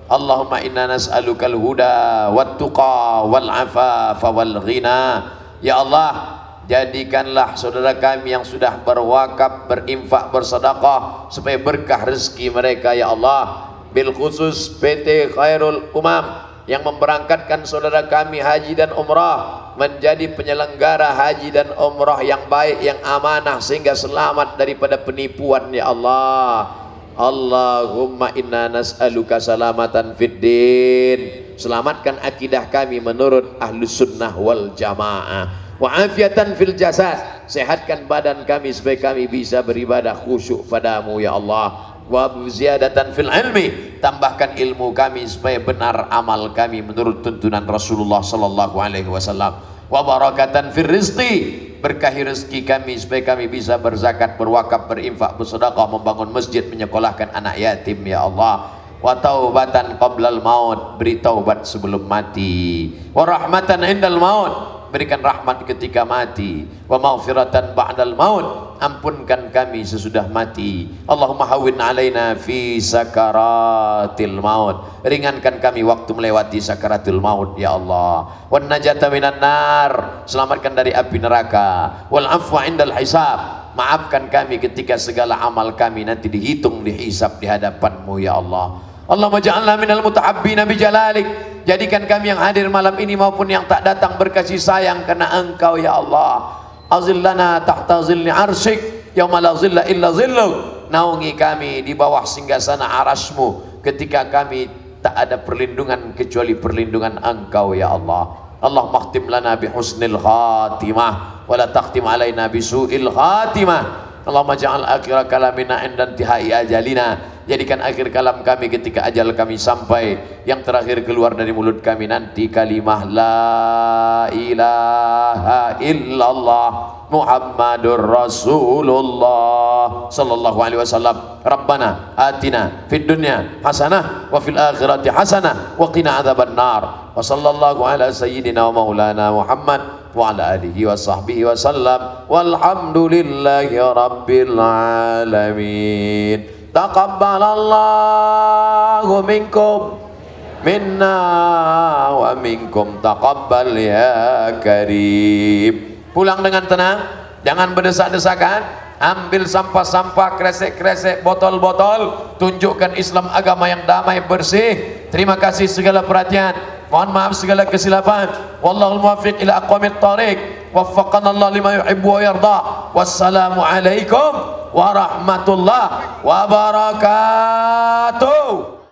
Allahumma inna nas'alukal huda wat tuqa wal afafa wal ghina. Ya Allah, jadikanlah saudara kami yang sudah berwakaf, berinfak, bersedekah supaya berkah rezeki mereka ya Allah. Bil khusus PT Khairul Umam yang memberangkatkan saudara kami haji dan umrah menjadi penyelenggara haji dan umrah yang baik, yang amanah, sehingga selamat daripada penipuan ya Allah. Allahumma inna nas'aluka salamatan fid din, selamatkan akidah kami menurut ahlus sunnah wal jamaah. Wa afiatan fil jasad, sehatkan badan kami supaya kami bisa beribadah khusyuk padamu ya Allah. Wa ziyadatan fil ilmi, tambahkan ilmu kami supaya benar amal kami menurut tuntunan Rasulullah sallallahu alaihi wasallam. Wa barakatan fil rizqi, berkahi rezeki kami supaya kami bisa berzakat, berwakaf, berinfak, bersedekah, membangun masjid, menyekolahkan anak yatim ya Allah. Wa taubatan qablal maut, beri taubat sebelum mati. Wa rahmatan indal maut, berikan rahmat ketika mati. Wa maghfiratan ba'dal maut, ampunkan kami sesudah mati. Allahumma hawwin alaina fi sakaratil maut, ringankan kami waktu melewati sakaratul maut ya Allah. Wan najata minan nar, selamatkan dari api neraka. Wal afwa indal hisab, maafkan kami ketika segala amal kami nanti dihitung, dihisab di hadapanmu ya Allah. Allahumma ja'alna minal mutahabbina bijalalik, jadikan kami yang hadir malam ini maupun yang tak datang berkasih sayang karena Engkau ya Allah. Azillana tahta zilli arsyik yauma la zilla illa zilluk, naungi kami di bawah singgasana arasmu ketika kami tak ada perlindungan kecuali perlindungan Engkau ya Allah. Allahumma khtim lana bi husnil khatimah wa la takhtim alaina bi su'il khatimah. Allahumma ja'al akhir kalamina inda intihai ajalina, jadikan akhir kalam kami ketika ajal kami sampai, yang terakhir keluar dari mulut kami nanti kalimah la ilaha illallah Muhammadur Rasulullah sallallahu alaihi wasallam. Rabbana atina fid dunya hasanah wa fil akhirati hasanah wa qina adzabannar. Wa sallallahu ala sayyidina wa maulana Muhammad wa ala alihi wa sahbihi wa sallam, walhamdulillahi rabbil alamin. Taqabbalallahu minkum minna wa minkum taqabbal ya karim. Pulang dengan tenang, jangan berdesak-desakan. Ambil sampah-sampah, kresek-kresek, botol-botol, tunjukkan Islam agama yang damai, bersih. Terima kasih segala perhatian, mohon maaf segala kesilapan. Wallahul muwaffiq ila aqwamit thariq, waffaqana Allah lima yuhibbu wa yarda. Wassalamu alaikum warahmatullahi wabarakatuh.